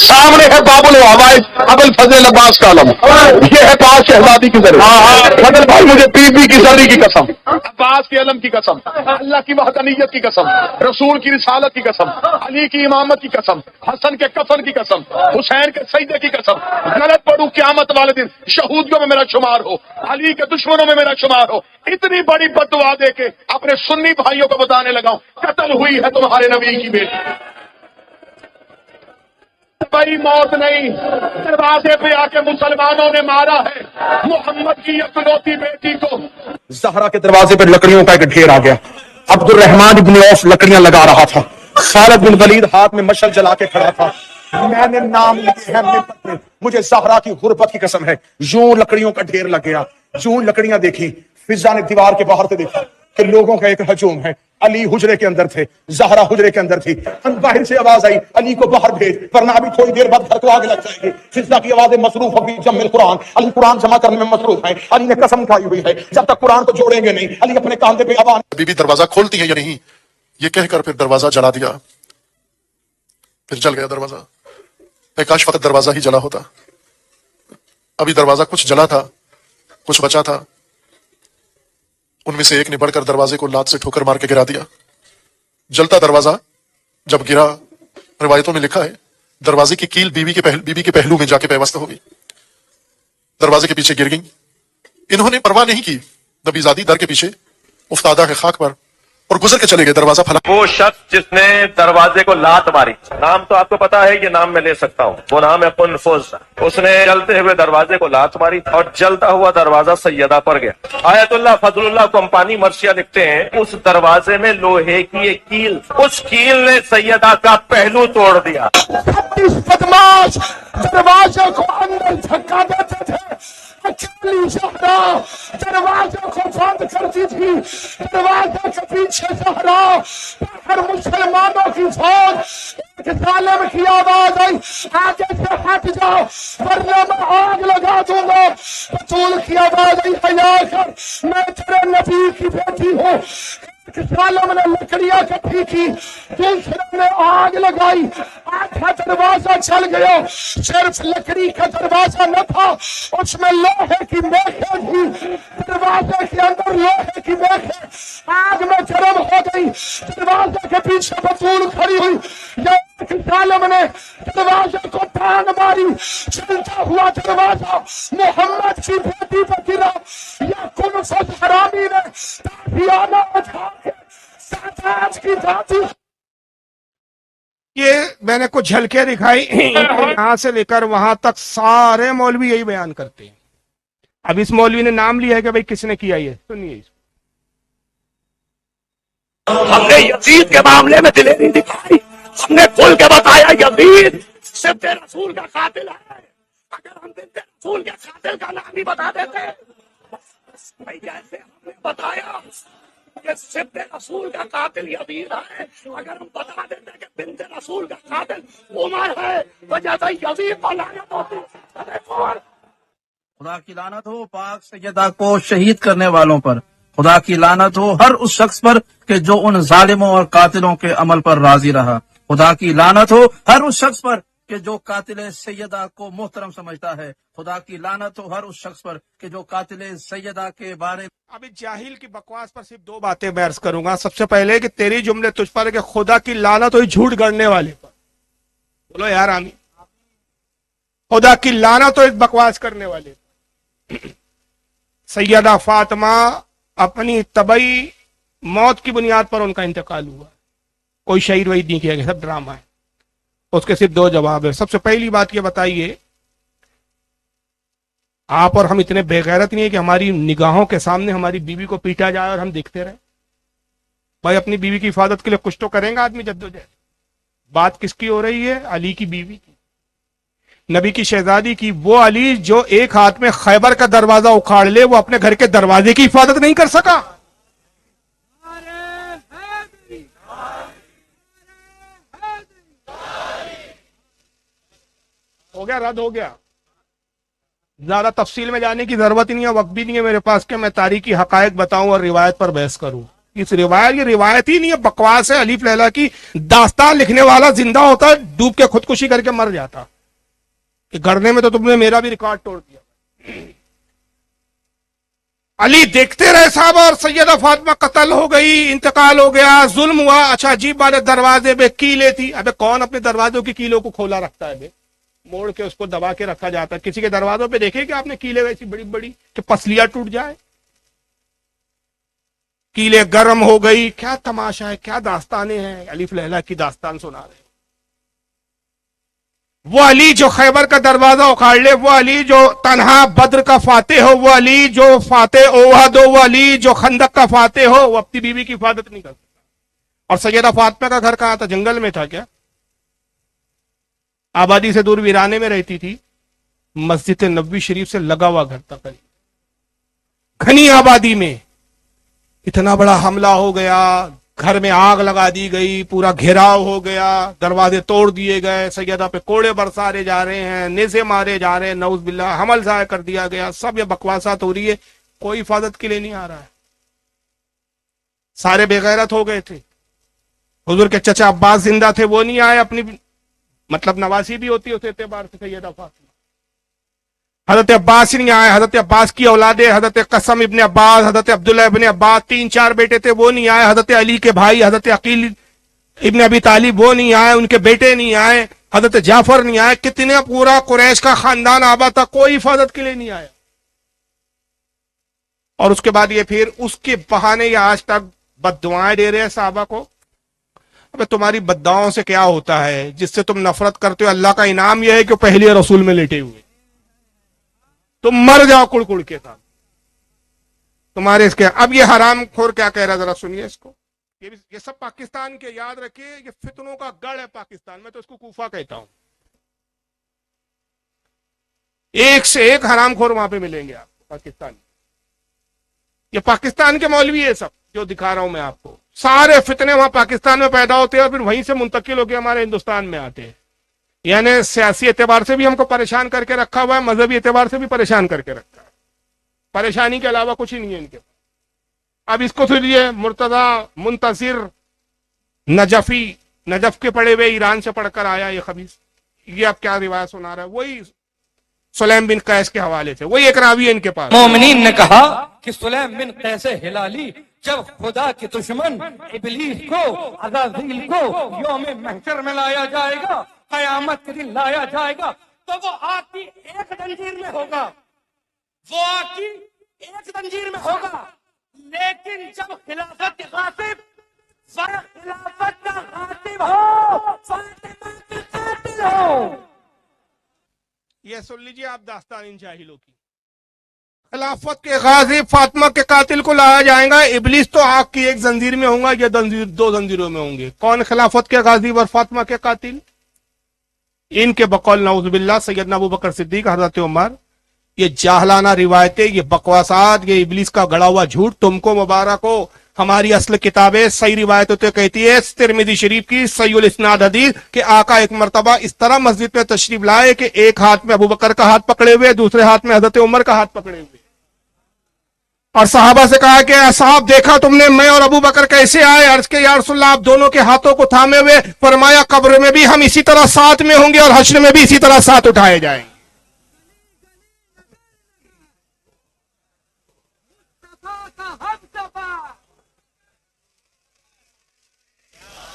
E: سامنے ہے باب الوائد ابو الفضل عباس کا علم، یہ ہے پاک شہزادی کی ذری. فضل بھائی مجھے بی بی کی ذری کی قسم، عباس کے علم کی قسم، اللہ کی وحدانیت کی قسم، رسول کی رسالت کی قسم، علی کی امامت کی قسم، حسن کے کفن کی قسم، حسین کے سجدے کی قسم، غلط پڑھوں قیامت والے دن شہودیوں میں میرا شمار ہو، علی کے دشمنوں میں میرا شمار ہو. اتنی بڑی بد دعا دے کے اپنے سنی بھائیوں کو بتانے لگا ہوں قتل ہوئی ہے تمہارے نبی کی بیٹی. بڑی موت نہیں، دروازے پہ آ کے مسلمانوں نے مارا ہے محمد کی اکلوتی بیٹی کو.
F: زہرا کے دروازے پر لکڑیوں کا ایک ڈھیر آ گیا. عبد الرحمان بن عوف لکڑیاں لگا رہا تھا، خالد بن ولید ہاتھ میں مشعل جلا کے کھڑا تھا. میں نے نام لیے ہیں منبر پہ، مجھے زہرا کی غربت کی قسم ہے. یوں لکڑیوں کا ڈھیر لگ گیا، یوں لکڑیاں دیکھی. فضا نے دیوار کے باہر سے دیکھا کہ لوگوں کا ایک ہجوم ہے. علی حجرے کے اندر تھے، زہرا حجرے کے اندر تھی. باہر سے آواز آئی علی کو باہر بھیج ورنہ ابھی تھوڑی دیر بعد گھر کو آگ لگ جائے گی. فضا کی آوازیں مصروف ہوگی جمع قرآن، علی قرآن جمع کرنے میں مصروف ہے. علی نے قسم کھائی ہوئی ہے جب تک قرآن کو جوڑیں گے نہیں. علی اپنے کاندھے پہ آواز
G: بی بی دروازہ کھولتی ہے یا نہیں یہ کہہ کر پھر دروازہ جلا دیا، پھر جل گیا دروازہ. کاش فقط دروازہ ہی جلا ہوتا. ابھی دروازہ کچھ جلا تھا، کچھ بچا تھا. ان میں سے ایک نے بڑھ کر دروازے کو لات سے ٹھوکر مار کے گرا دیا. جلتا دروازہ جب گرا، روایتوں میں لکھا ہے دروازے کی کیل بیوی کے پہلو میں جا کے پیوست ہو گئی، دروازے کے پیچھے گر گئی. انہوں نے پرواہ نہیں کی، نبی زادی در کے پیچھے افتادہ ہے خاک پر اور گزر کے چلے گئے. دروازہ پھلا.
H: وہ شخص جس نے دروازے کو لات ماری، نام تو آپ کو پتا ہے، یہ نام میں لے سکتا ہوں، وہ نام ہے قنفذ. اس نے جلتے ہوئے دروازے کو لات ماری اور جلتا ہوا دروازہ سیدہ پر گیا. آیت اللہ فضل اللہ کمپانی مرثیہ لکھتے ہیں اس دروازے میں لوہے کی ایک کیل، اس کیل نے سیدہ کا پہلو توڑ دیا.
E: بدماش دروازے کو اندر دھکا دیتے تھے. اکیلی زہرا دروازے کو بند کرتی تھی. دروازے کے پیچھے زہرا، باہر مسلمانوں کی فوج. ایک ظالم کی آواز آئی آگے سے ہٹ جاؤ ورنہ میں آگ لگا دوں گا. بطول کی آواز آئی حیا کر، میں تیرے نبی کی بیٹی ہوں. ظالم نے لکڑیاں کٹھی کی، دوسرے نے آگ لگائی. آدھا دروازہ چل گیا. صرف لکڑی کا دروازہ نہ تھا، اس میں لوہے کی میخیں تھی. دروازے کے اندر لوہے کی میخیں آگ میں گرم ہو گئی. دروازے کے پیچھے بطول کھڑی ہوئی. ظالم نے دروازے کو ٹانگ ماری، چلتا ہوا دروازہ محمد کی بیٹی پر گرا. یا قنفذ حرامی نے تابیانہ اٹھا کے ساتھ کی دھاتی.
A: یہ میں نے کچھ جھلکیں دکھائی، یہاں سے لے کر وہاں تک سارے مولوی یہی بیان کرتے ہیں. اب اس مولوی نے نام لیا ہے کہ بھئی کس نے کیا یہ، سنیے اس کو.
H: ہم نے یزید کے معاملے میں دلیری دکھائی، ہم نے کھل کے بتایا یزید صرف رسول کا قاتل ہے. اگر ہم رسول کے قاتل کا نام ہی بتا دیتے، جیسے ہم نے بتایا کہ صرف رسول کا قاتل یزید ہے، اگر ہم بتا دیتے کہ بنت رسول کا قاتل عمر ہے تو جیسے یزید کو لعنت ہوتی.
I: خدا کی لعنت ہو پاک سیدہ کو شہید کرنے والوں پر. خدا کی لعنت ہو ہر اس شخص پر کہ جو ان ظالموں اور قاتلوں کے عمل پر راضی رہا. خدا کی لعنت ہو ہر اس شخص پر کہ جو قاتل سیدہ کو محترم سمجھتا ہے. خدا کی لعنت ہو ہر اس شخص پر کہ جو قاتل سیدہ کے بارے.
A: اب اس جاہل کی بکواس پر صرف 2 باتیں میں عرض کروں گا. سب سے پہلے کہ تیری جملے تجھ پر کہ خدا کی لعنت ہوئی جھوٹ گڑنے والے پر. بولو یار آمین. خدا کی لعنت ہو اس بکواس کرنے والے پر. سیدہ فاطمہ اپنی طبعی موت کی بنیاد پر ان کا انتقال ہوا. کوئی شہید وحید نہیں کیا گیا، سب ڈرامہ ہے. اس کے صرف 2 جواب ہے. سب سے پہلی بات یہ بتائیے، آپ اور ہم اتنے بے غیرت نہیں ہے کہ ہماری نگاہوں کے سامنے ہماری بیوی کو پیٹا جائے اور ہم دیکھتے رہیں؟ بھائی اپنی بیوی کی حفاظت کے لیے کچھ تو کریں گا آدمی جدوجہد. بات کس کی ہو رہی ہے؟ علی کی بیوی کی، نبی کی شہزادی کی. وہ علی جو ایک ہاتھ میں خیبر کا دروازہ اکھاڑ لے، وہ اپنے گھر کے دروازے کی حفاظت نہیں کر سکا. ہو گیا، رد ہو گیا. زیادہ تفصیل میں جانے کی ضرورت ہی نہیں ہے، وقت بھی نہیں ہے میرے پاس کہ میں تاریخی حقائق بتاؤں اور روایت پر بحث کروں. یہ روایت ہی نہیں ہے، بکواس ہے. الف لیلا کی داستان لکھنے والا زندہ ہوتا ہے، ڈوب کے خودکشی کر کے مر جاتا. کہ گڑنے میں تو تم نے میرا بھی ریکارڈ توڑ دیا. علی دیکھتے رہے صاحب، اور سیدہ فاطمہ قتل ہو گئی، انتقال ہو گیا، ظلم ہوا. اچھا عجیب بات ہے، دروازے پہ کیلیں تھی. ابے کون اپنے دروازوں کی کیلوں کو کھولا رکھتا ہے؟ موڑ کے اس کو دبا کے رکھا جاتا ہے. کسی کے دروازوں پہ دیکھے کہ آپ نے کیلیں ویسی بڑی بڑی کہ پسلیاں ٹوٹ جائے؟ کیلیں گرم ہو گئی. کیا تماشا ہے، کیا داستانیں ہیں. الف لیلا کی داستان سنا رہے. وہ علی جو خیبر کا دروازہ اکھاڑ لے، وہ علی جو تنہا بدر کا فاتح ہو، وہ علی جو فاتح اوہد ہو، وہ علی جو خندق کا فاتح ہو، وہ اپنی بیوی کی حفاظت نہیں کر سکتا. اور سیدہ فاطمہ کا گھر کہاں تھا؟ جنگل میں تھا کیا؟ آبادی سے دور ویرانے میں رہتی تھی. مسجد نبوی شریف سے لگا ہوا گھر تھا، قریب گھنی آبادی میں. اتنا بڑا حملہ ہو گیا، گھر میں آگ لگا دی گئی، پورا گھیراؤ ہو گیا، دروازے توڑ دیے گئے، سیدہ پہ کوڑے برسارے جا رہے ہیں، نیزے مارے جا رہے ہیں، نعوذ باللہ، حمل ضائع کر دیا گیا. سب یہ بکواسات ہو رہی ہے، کوئی حفاظت کے لیے نہیں آ رہا ہے. سارے بے غیرت ہو گئے تھے. حضور کے چچا عباس زندہ تھے، وہ نہیں آئے. اپنی مطلب نواسی بھی ہوتی ہے اس اعتبار سے سیدہ فاطمہ. حضرت عباس نہیں آئے. حضرت عباس کی اولادیں، حضرت قسم ابن عباس، حضرت عبداللہ ابن عباس، 3-4 بیٹے تھے، وہ نہیں آئے. حضرت علی کے بھائی حضرت عقیل ابن ابی طالب وہ نہیں آئے، ان کے بیٹے نہیں آئے. حضرت جعفر نہیں آئے. کتنے پورا قریش کا خاندان آباد تھا، کوئی حفاظت کے لیے نہیں آیا. اور اس کے بعد یہ پھر اس کے بہانے یہ آج تک بد دعائیں دے رہے ہیں صحابہ کو. اب تمہاری بد دعاؤں سے کیا ہوتا ہے؟ جس سے تم نفرت کرتے ہو، اللہ کا انعام یہ ہے کہ پہلی رسول میں لیٹے ہوئے. تم مر جاؤ کڑ کڑ کے ساتھ تمہارے اس کے. اب یہ حرام خور کیا کہہ رہا، ذرا سنیے اس کو. یہ سب پاکستان کے، یاد رکھیے یہ فتنوں کا گڑھ ہے پاکستان میں، تو اس کو کوفہ کہتا ہوں. ایک سے ایک حرام خور وہاں پہ ملیں گے آپ کو پاکستان. یہ پاکستان کے مولوی ہے سب جو دکھا رہا ہوں میں آپ کو. سارے فتنے وہاں پاکستان میں پیدا ہوتے ہیں اور پھر وہیں سے منتقل ہو کے ہمارے ہندوستان میں آتے ہیں. یعنی سیاسی اعتبار سے بھی ہم کو پریشان کر کے رکھا ہوا ہے، مذہبی اعتبار سے بھی پریشان کر کے رکھا ہے. پریشانی کے علاوہ کچھ ہی نہیں ہے ان کے پاس. اب اس کو سنیے، مرتضی منتصر نجفی، نجف کے پڑھے ہوئے، ایران سے پڑھ کر آیا یہ خبیث. یہ اب کیا روایت سنا رہا ہے؟ وہی سلیم بن قیس کے حوالے سے، وہی ایک راوی ہے ان کے پاس.
J: مومنین نے کہا کہ سلیم بن قیس ہلالی جب خدا کے دشمن ابلیس کو، عزازیل کو یوم محشر میں لایا جائے گا، قیامت کے دن لایا جائے گا، تو وہ آگ کی ایک زنجیر میں ہوگا، وہ آگ کی ایک زنجیر میں ہوگا. لیکن جب خلافت غاصب، خلافت کا غاصب ہو، فاطمہ کے قاتل ہو.
A: یہ سن لیجیے آپ داستان ان جاہلوں کی. خلافت کے غازی فاطمہ کے قاتل کو لایا جائے گا. ابلیس تو آگ کی ایک زنجیر میں ہوں گا، یہ 2 زنجیروں میں ہوں گے. کون خلافت کے غازی اور فاطمہ کے قاتل؟ ان کے بقول نعوذ باللہ سیدنا ابو بکر صدیق، حضرت عمر. یہ جاہلانہ روایتیں، یہ بکواسات، یہ ابلیس کا گڑا ہوا جھوٹ. تم کو مبارک ہو، ہماری اصل کتابیں صحیح روایتوں تو کہتی ہے، ترمذی شریف کی صحیح الاسناد حدیث کہ آقا ایک مرتبہ اس طرح مسجد میں تشریف لائے کہ ایک ہاتھ میں ابو بکر کا ہاتھ پکڑے ہوئے، دوسرے ہاتھ میں حضرت عمر کا ہاتھ پکڑے ہوئے. اور صحابہ سے کہا کہ اصحاب دیکھا تم نے میں اور ابو بکر کیسے آئے؟ عرض کہ یا رسول اللہ آپ دونوں کے ہاتھوں کو تھامے ہوئے. فرمایا قبر میں بھی ہم اسی طرح ساتھ میں ہوں گے اور حشر میں بھی اسی طرح ساتھ اٹھائے جائیں گے.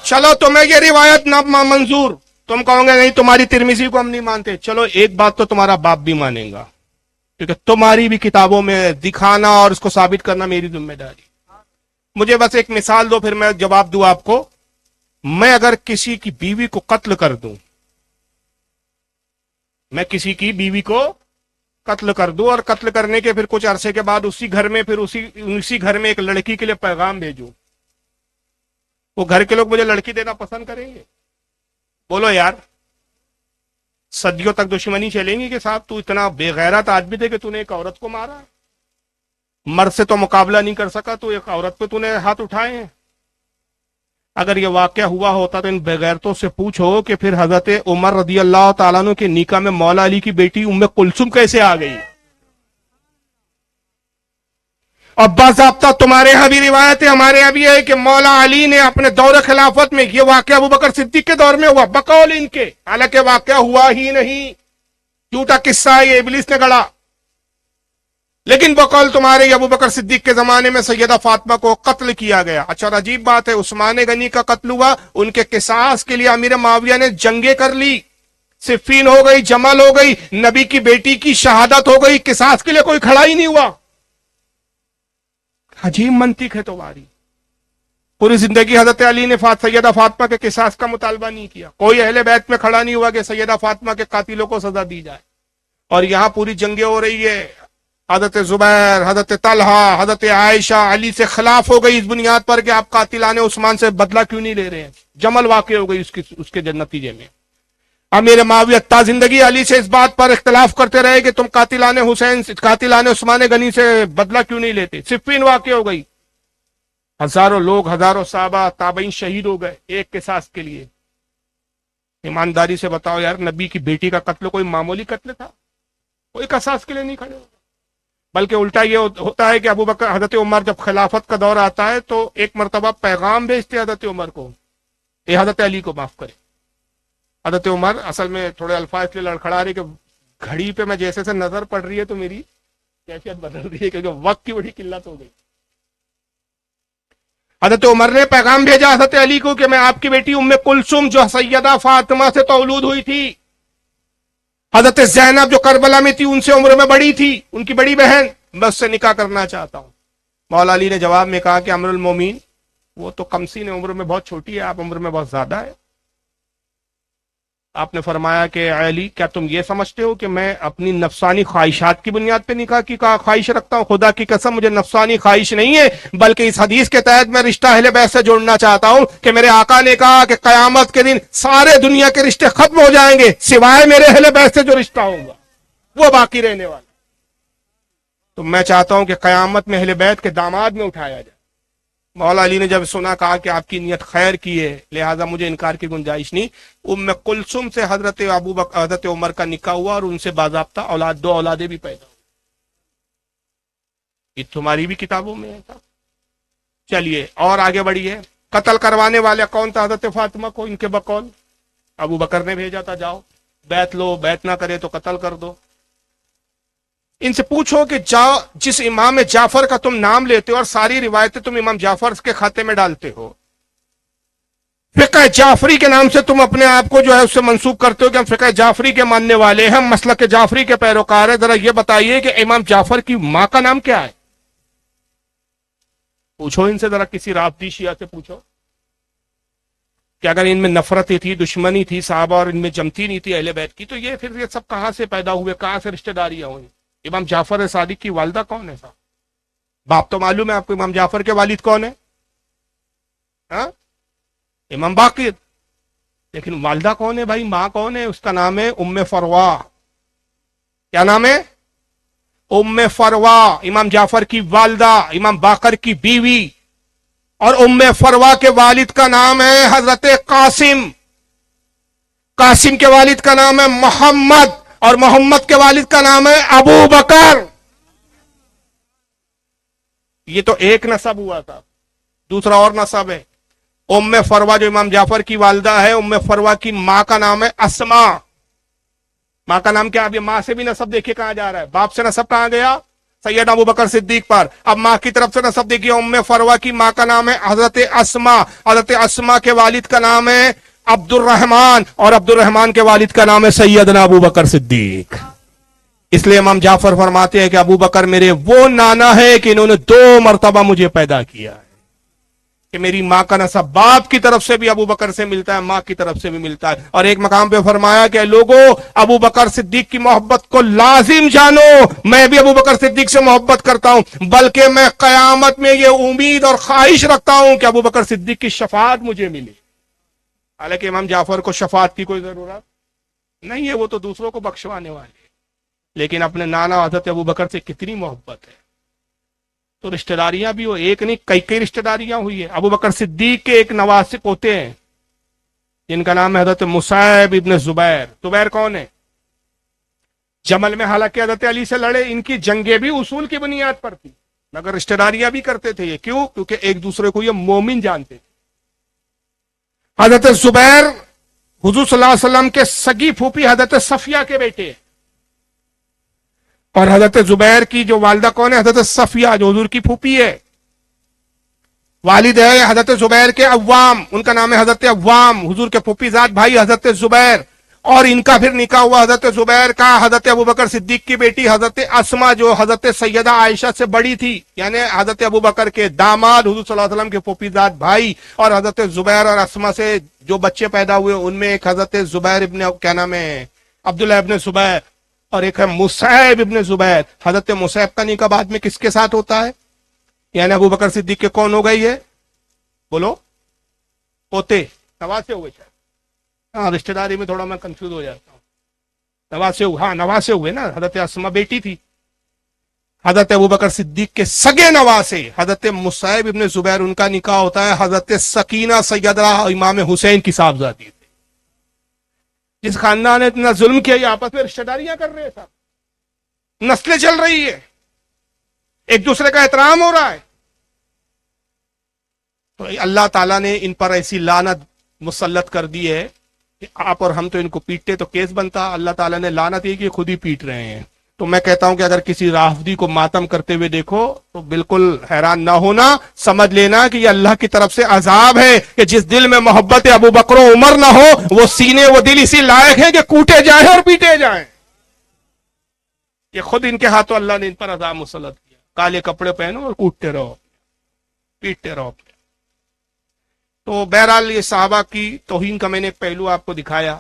A: چلو تمہیں یہ روایت نہ منظور، تم کہو گے نہیں تمہاری ترمذی کو ہم نہیں مانتے. چلو ایک بات تو تمہارا باپ بھی مانیں گا، کیونکہ تمہاری بھی کتابوں میں دکھانا اور اس کو ثابت کرنا میری ذمہ داری. مجھے بس ایک مثال دو، پھر میں جواب دوں آپ کو. میں اگر کسی کی بیوی کو قتل کر دوں، میں کسی کی بیوی کو قتل کر دوں اور قتل کرنے کے پھر کچھ عرصے کے بعد اسی گھر میں پھر اسی گھر میں ایک لڑکی کے لیے پیغام بھیجوں، وہ گھر کے لوگ مجھے لڑکی دینا پسند کریں گے؟ بولو یار، صدیوں تک دشمنی چلیں گی کہ صاحب تو اتنا بے غیرت آدمی تھے کہ تو نے ایک عورت کو مارا، مرد سے تو مقابلہ نہیں کر سکا تو ایک عورت پہ تو نے ہاتھ اٹھائے ہیں؟ اگر یہ واقعہ ہوا ہوتا تو ان بغیرتوں سے پوچھو کہ پھر حضرت عمر رضی اللہ تعالیٰ عنہ کے نکاح میں مولا علی کی بیٹی ام کلثوم کیسے آ گئی؟ اور باضابطہ تمہارے یہاں بھی روایت ہے، ہمارے یہاں بھی ہے کہ مولا علی نے اپنے دور خلافت میں، یہ واقعہ ابو بکر صدیق کے دور میں ہوا بقول ان کے، حالانکہ واقعہ ہوا ہی نہیں، جھوٹا قصہ ہے، یہ ابلیس نے گڑا، لیکن بقول تمہارے ابو بکر صدیق کے زمانے میں سیدہ فاطمہ کو قتل کیا گیا۔ اچھا، اور عجیب بات ہے، عثمان غنی کا قتل ہوا، ان کے قصاص کے لیے امیر معاویہ نے جنگیں کر لی، صفین ہو گئی، جمل ہو گئی، نبی کی بیٹی کی شہادت ہو گئی، قصاص کے لیے کوئی کھڑا ہی نہیں ہوا۔ عجیب منطق ہے تمہاری، پوری زندگی حضرت علی نے سیدہ فاطمہ کے قصاص کا مطالبہ نہیں کیا، کوئی اہل بیت میں کھڑا نہیں ہوا کہ سیدہ فاطمہ کے قاتلوں کو سزا دی جائے، اور یہاں پوری جنگیں ہو رہی ہے، حضرت زبیر، حضرت طلحہ، حضرت عائشہ علی سے خلاف ہو گئی اس بنیاد پر کہ آپ قاتلان عثمان سے بدلہ کیوں نہیں لے رہے ہیں، جمل واقع ہو گئی اس کے نتیجے میں۔ امیر معاویہ تا زندگی علی سے اس بات پر اختلاف کرتے رہے کہ تم قاتلان عثمان غنی سے بدلہ کیوں نہیں لیتے، صفین واقع ہو گئی، ہزاروں لوگ، ہزاروں صحابہ تابعین شہید ہو گئے ایک قصاص کے لیے۔ ایمانداری سے بتاؤ یار، نبی کی بیٹی کا قتل کوئی معمولی قتل تھا؟ کوئی قصاص کے لیے نہیں کھڑے ہو، بلکہ الٹا یہ ہوتا ہے کہ ابو بکر، حضرت عمر جب خلافت کا دور آتا ہے تو ایک مرتبہ پیغام بھیجتے حضرت عمر کو، یہ حضرت علی کو معاف کرے۔ حضرت عمر اصل میں تھوڑے الفاظ کے لڑکھڑا رہے کہ گھڑی پہ میں جیسے سے نظر پڑ رہی ہے تو میری کیفیت بدل رہی ہے کیونکہ وقت کی بڑی قلت ہو گئی۔ حضرت عمر نے پیغام بھیجا حضرت علی کو کہ میں آپ کی بیٹی ام کلثوم جو سیدہ فاطمہ سے تولود ہوئی تھی، حضرت زینب جو کربلا میں تھی ان سے عمر میں بڑی تھی، ان کی بڑی بہن، میں اس سے نکاح کرنا چاہتا ہوں۔ مولا علی نے جواب میں کہا کہ امر المومنین، وہ تو کمسین عمر میں بہت چھوٹی ہے، آپ عمر میں بہت زیادہ ہے۔ آپ نے فرمایا کہ علی، کیا تم یہ سمجھتے ہو کہ میں اپنی نفسانی خواہشات کی بنیاد پہ نکاح کی خواہش رکھتا ہوں؟ خدا کی قسم مجھے نفسانی خواہش نہیں ہے، بلکہ اس حدیث کے تحت میں رشتہ اہل بیت سے جوڑنا چاہتا ہوں کہ میرے آقا نے کہا کہ قیامت کے دن سارے دنیا کے رشتے ختم ہو جائیں گے سوائے میرے اہل بیت سے جو رشتہ ہوگا وہ باقی رہنے والا۔ تو میں چاہتا ہوں کہ قیامت میں اہل بیت کے داماد میں اٹھایا جائے۔ مولا علی نے جب سنا، کہا کہ آپ کی نیت خیر کی ہے، لہذا مجھے انکار کی گنجائش نہیں۔ ام کلثوم سے حضرت حضرت عمر کا نکاح ہوا اور ان سے باضابطہ اولاد، 2 اولادیں بھی پیدا ہوئی۔ یہ تمہاری بھی کتابوں میں ہے۔ چلیے اور آگے بڑھیے، قتل کروانے والے کون تھا حضرت فاطمہ کو؟ ان کے بقول ابو بکر نے بھیجا تھا، جاؤ بیعت لو، بیعت نہ کرے تو قتل کر دو۔ ان سے پوچھو کہ جس امام جعفر کا تم نام لیتے ہو اور ساری روایتیں تم امام جعفر کے کھاتے میں ڈالتے ہو، فقہ جعفری کے نام سے تم اپنے آپ کو جو ہے اس سے منسوب کرتے ہو کہ ہم فقہ جعفری کے ماننے والے ہیں، ہم مسلک جعفری کے پیروکار ہیں، ذرا یہ بتائیے کہ امام جعفر کی ماں کا نام کیا ہے؟ پوچھو ان سے، ذرا کسی رافضی شیعہ سے پوچھو کہ اگر ان میں نفرتیں تھی، دشمنی تھی صحابہ اور ان میں جمتی نہیں تھی اہل بیت کی، تو یہ پھر یہ سب کہاں سے پیدا ہوئے، کہاں سے رشتہ داریاں ہوئی؟ امام جعفر صادق کی والدہ کون ہے صاحب؟ باپ تو معلوم ہے آپ کو، امام جعفر کے والد کون ہے؟ ہاں، امام باقر، لیکن والدہ کون ہے بھائی، ماں کون ہے؟ اس کا نام ہے ام فروا۔ کیا نام ہے؟ ام فروا، امام جعفر کی والدہ، امام باقر کی بیوی، اور ام فروا کے والد کا نام ہے حضرت قاسم، قاسم کے والد کا نام ہے محمد، اور محمد کے والد کا نام ہے ابو بکر۔ یہ تو ایک نسب ہوا تھا، دوسرا اور نسب ہے ام فروا جو امام جعفر کی والدہ ہے، ام فروا کی ماں کا نام ہے اسما۔ ماں کا نام کیا؟ اب یہ ماں سے بھی نسب دیکھیے کہاں جا رہا ہے، باپ سے نسب کہاں گیا؟ سید ابو بکر صدیق پر۔ اب ماں کی طرف سے نسب دیکھیے، ام فروا کی ماں کا نام ہے حضرت اسما، حضرت اسما کے والد کا نام ہے عبد الرحمن، اور عبد الرحمن کے والد کا نام ہے سیدنا ابو بکر صدیق۔ اس لیے امام جعفر فرماتے ہیں کہ ابو بکر میرے وہ نانا ہے کہ انہوں نے 2 مرتبہ مجھے پیدا کیا ہے، کہ میری ماں کا نسب باپ کی طرف سے بھی ابو بکر سے ملتا ہے، ماں کی طرف سے بھی ملتا ہے۔ اور ایک مقام پہ فرمایا کہ لوگوں، ابو بکر صدیق کی محبت کو لازم جانو، میں بھی ابو بکر صدیق سے محبت کرتا ہوں، بلکہ میں قیامت میں یہ امید اور خواہش رکھتا ہوں کہ ابو بکر صدیق کی شفاعت مجھے ملے۔ حالانکہ امام جعفر کو شفاعت کی کوئی ضرورت نہیں ہے، وہ تو دوسروں کو بخشوانے والے، لیکن اپنے نانا حضرت ابو بکر سے کتنی محبت ہے۔ تو رشتہ داریاں بھی ہو، ایک نہیں کئی رشتہ داریاں ہوئی ہیں۔ ابو بکر صدیق کے ایک نواسق ہوتے ہیں جن کا نام ہے حضرت مصعب ابن زبیر۔ زبیر کون ہے؟ جمل میں حالانکہ حضرت علی سے لڑے، ان کی جنگیں بھی اصول کی بنیاد پر تھی، مگر رشتہ داریاں بھی کرتے تھے یہ۔ کیوں؟ کیونکہ ایک دوسرے کو یہ مومن جانتے تھے۔ حضرت زبیر حضور صلی اللہ علیہ وسلم کے سگی پھوپھی حضرت صفیہ کے بیٹے، اور حضرت زبیر کی جو والدہ کون ہے؟ حضرت صفیہ، جو حضور کی پھوپھی ہے۔ والد ہے حضرت زبیر کے عوام، ان کا نام ہے حضرت عوام، حضور کے پھوپھی زاد بھائی حضرت زبیر، اور ان کا پھر نکاح ہوا حضرت زبیر کا حضرت ابو بکر صدیق کی بیٹی حضرت اسما، جو حضرت سیدہ عائشہ سے بڑی تھی، یعنی حضرت ابو بکر کے داماد حضور صلی اللہ علیہ وسلم کے پھوپھی زاد بھائی، اور حضرت زبیر اور اسما سے جو بچے پیدا ہوئے ان میں ایک حضرت زبیر ابن کیا نام ہے عبداللہ ابن زبیر، اور ایک ہے مصعب ابن زبیر۔ حضرت مصعب کا نکاح بعد میں کس کے ساتھ ہوتا ہے؟ یعنی ابو بکر صدیق کے کون ہو گئی ہے؟ بولو، پوتے، نواسے ہوئے شاید۔ ہاں، رشتہ داری میں تھوڑا میں کنفیوز ہو جاتا ہوں۔ نواسے ہوئے، ہاں نواسے ہوئے نا، حضرت اسما بیٹی تھی۔ حضرت ابو بکر صدیق کے سگے نواسے حضرت مصعب ابن زبیر، ان کا نکاح ہوتا ہے حضرت سکینہ سیدہ امام حسین کی صاحبزادی سے۔ جس خاندان نے اتنا ظلم کیا، یہ آپس میں رشتہ داریاں کر رہے ہیں صاحب، نسلیں چل رہی ہے، ایک دوسرے کا احترام ہو رہا ہے۔ تو اللہ تعالیٰ نے ان پر ایسی لعنت مسلط کر دی ہے کہ آپ اور ہم تو ان کو پیٹتے تو کیس بنتا، اللہ تعالیٰ نے لعنت یہ کہ خود ہی پیٹ رہے ہیں۔ تو میں کہتا ہوں کہ اگر کسی رافضی کو ماتم کرتے ہوئے دیکھو تو بالکل حیران نہ ہونا، سمجھ لینا کہ یہ اللہ کی طرف سے عذاب ہے کہ جس دل میں محبت ابو بکر و عمر نہ ہو، وہ سینے وہ دل اسی لائق ہیں کہ کوٹے جائیں اور پیٹے جائیں۔ یہ خود ان کے ہاتھوں اللہ نے ان پر عذاب مسلط کیا۔ کالے کپڑے پہنو اور کوٹتے رہو، پیٹتے رہو۔ تو بہرحال یہ صحابہ کی توہین کا میں نے ایک پہلو آپ کو دکھایا،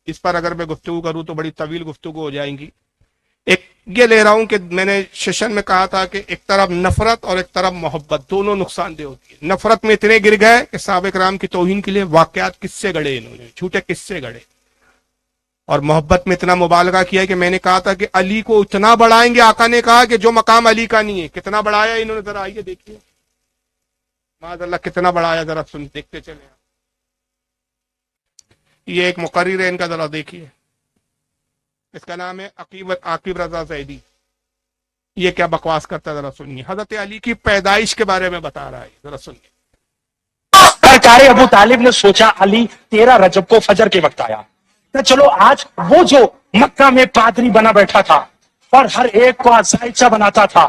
A: اس پر اگر میں گفتگو کروں تو بڑی طویل گفتگو ہو جائیں گی۔ ایک یہ لے رہا ہوں کہ میں نے سیشن میں کہا تھا کہ ایک طرف نفرت اور ایک طرف محبت، دونوں نقصان دہ ہوتی ہے۔ نفرت میں اتنے گر گئے کہ صحابہ کرام کی توہین کے لیے واقعات کس سے گڑے، انہوں نے جھوٹے کس سے گڑے، اور محبت میں اتنا مبالغہ کیا کہ میں نے کہا تھا کہ علی کو اتنا بڑھائیں گے، آقا نے کہا کہ جو مقام علی کا نہیں ہے۔ کتنا بڑھایا انہوں نے، ذرا آئیے دیکھیے، معاذ اللہ کتنا بڑھایا، ذرا سن دیکھتے چلیں۔ یہ ایک مقرر ہے ان کا، ذرا دیکھیے، اس کا نام ہے عاقب رضا زیدی۔ یہ کیا بکواس کرتا ہے، ذرا سنیے۔ حضرت علی کی پیدائش کے بارے میں بتا رہا ہے، ذرا سنیے۔
H: سرکار ابو طالب نے سوچا علی 13 رجب کو فجر کے وقت آیا تو چلو آج وہ جو مکہ میں پادری بنا بیٹھا تھا اور ہر ایک کو ذائچہ بناتا تھا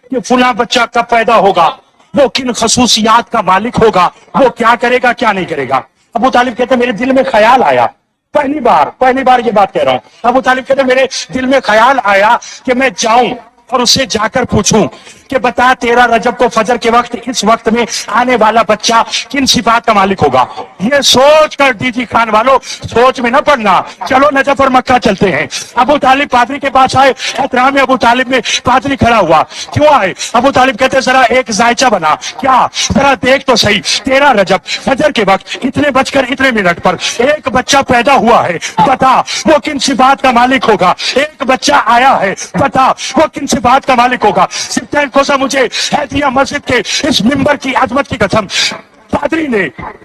H: کہ فلاں بچہ کب پیدا ہوگا، وہ کن خصوصیات کا مالک ہوگا، وہ کیا کرے گا کیا نہیں کرے گا۔ ابو طالب کہتے میرے دل میں خیال آیا، پہلی بار یہ بات کہہ رہا ہوں، ابو طالب کہتے میرے دل میں خیال آیا کہ میں جاؤں اور اسے جا کر پوچھوں کہ بتا 13 رجب کو فجر کے وقت اس وقت میں آنے والا بچہ کن صفات کا مالک ہوگا۔ یہ سوچ کر ڈی جی خان والوں سوچ میں نہ پڑنا، چلو نجف اور مکہ چلتے ہیں۔ ابو طالب پادری کے پاس آئے، احترام ابو طالب میں پادری کھڑا ہوا، کیوں آئے؟ ابو طالب کہتے ذرا ایک ذائچہ بنا، کیا ذرا دیکھ تو صحیح 13 رجب فجر کے وقت اتنے بج کر اتنے منٹ پر ایک بچہ پیدا ہوا ہے، بتا وہ کن صفات کا مالک ہوگا۔ ایک بچہ آیا ہے، بتا وہ کن صفات کا مالک ہوگا۔ سپتین کو مجھے ہیدیہ مسجد کے اس ممبر کی عظمت کی قسم، پادری نے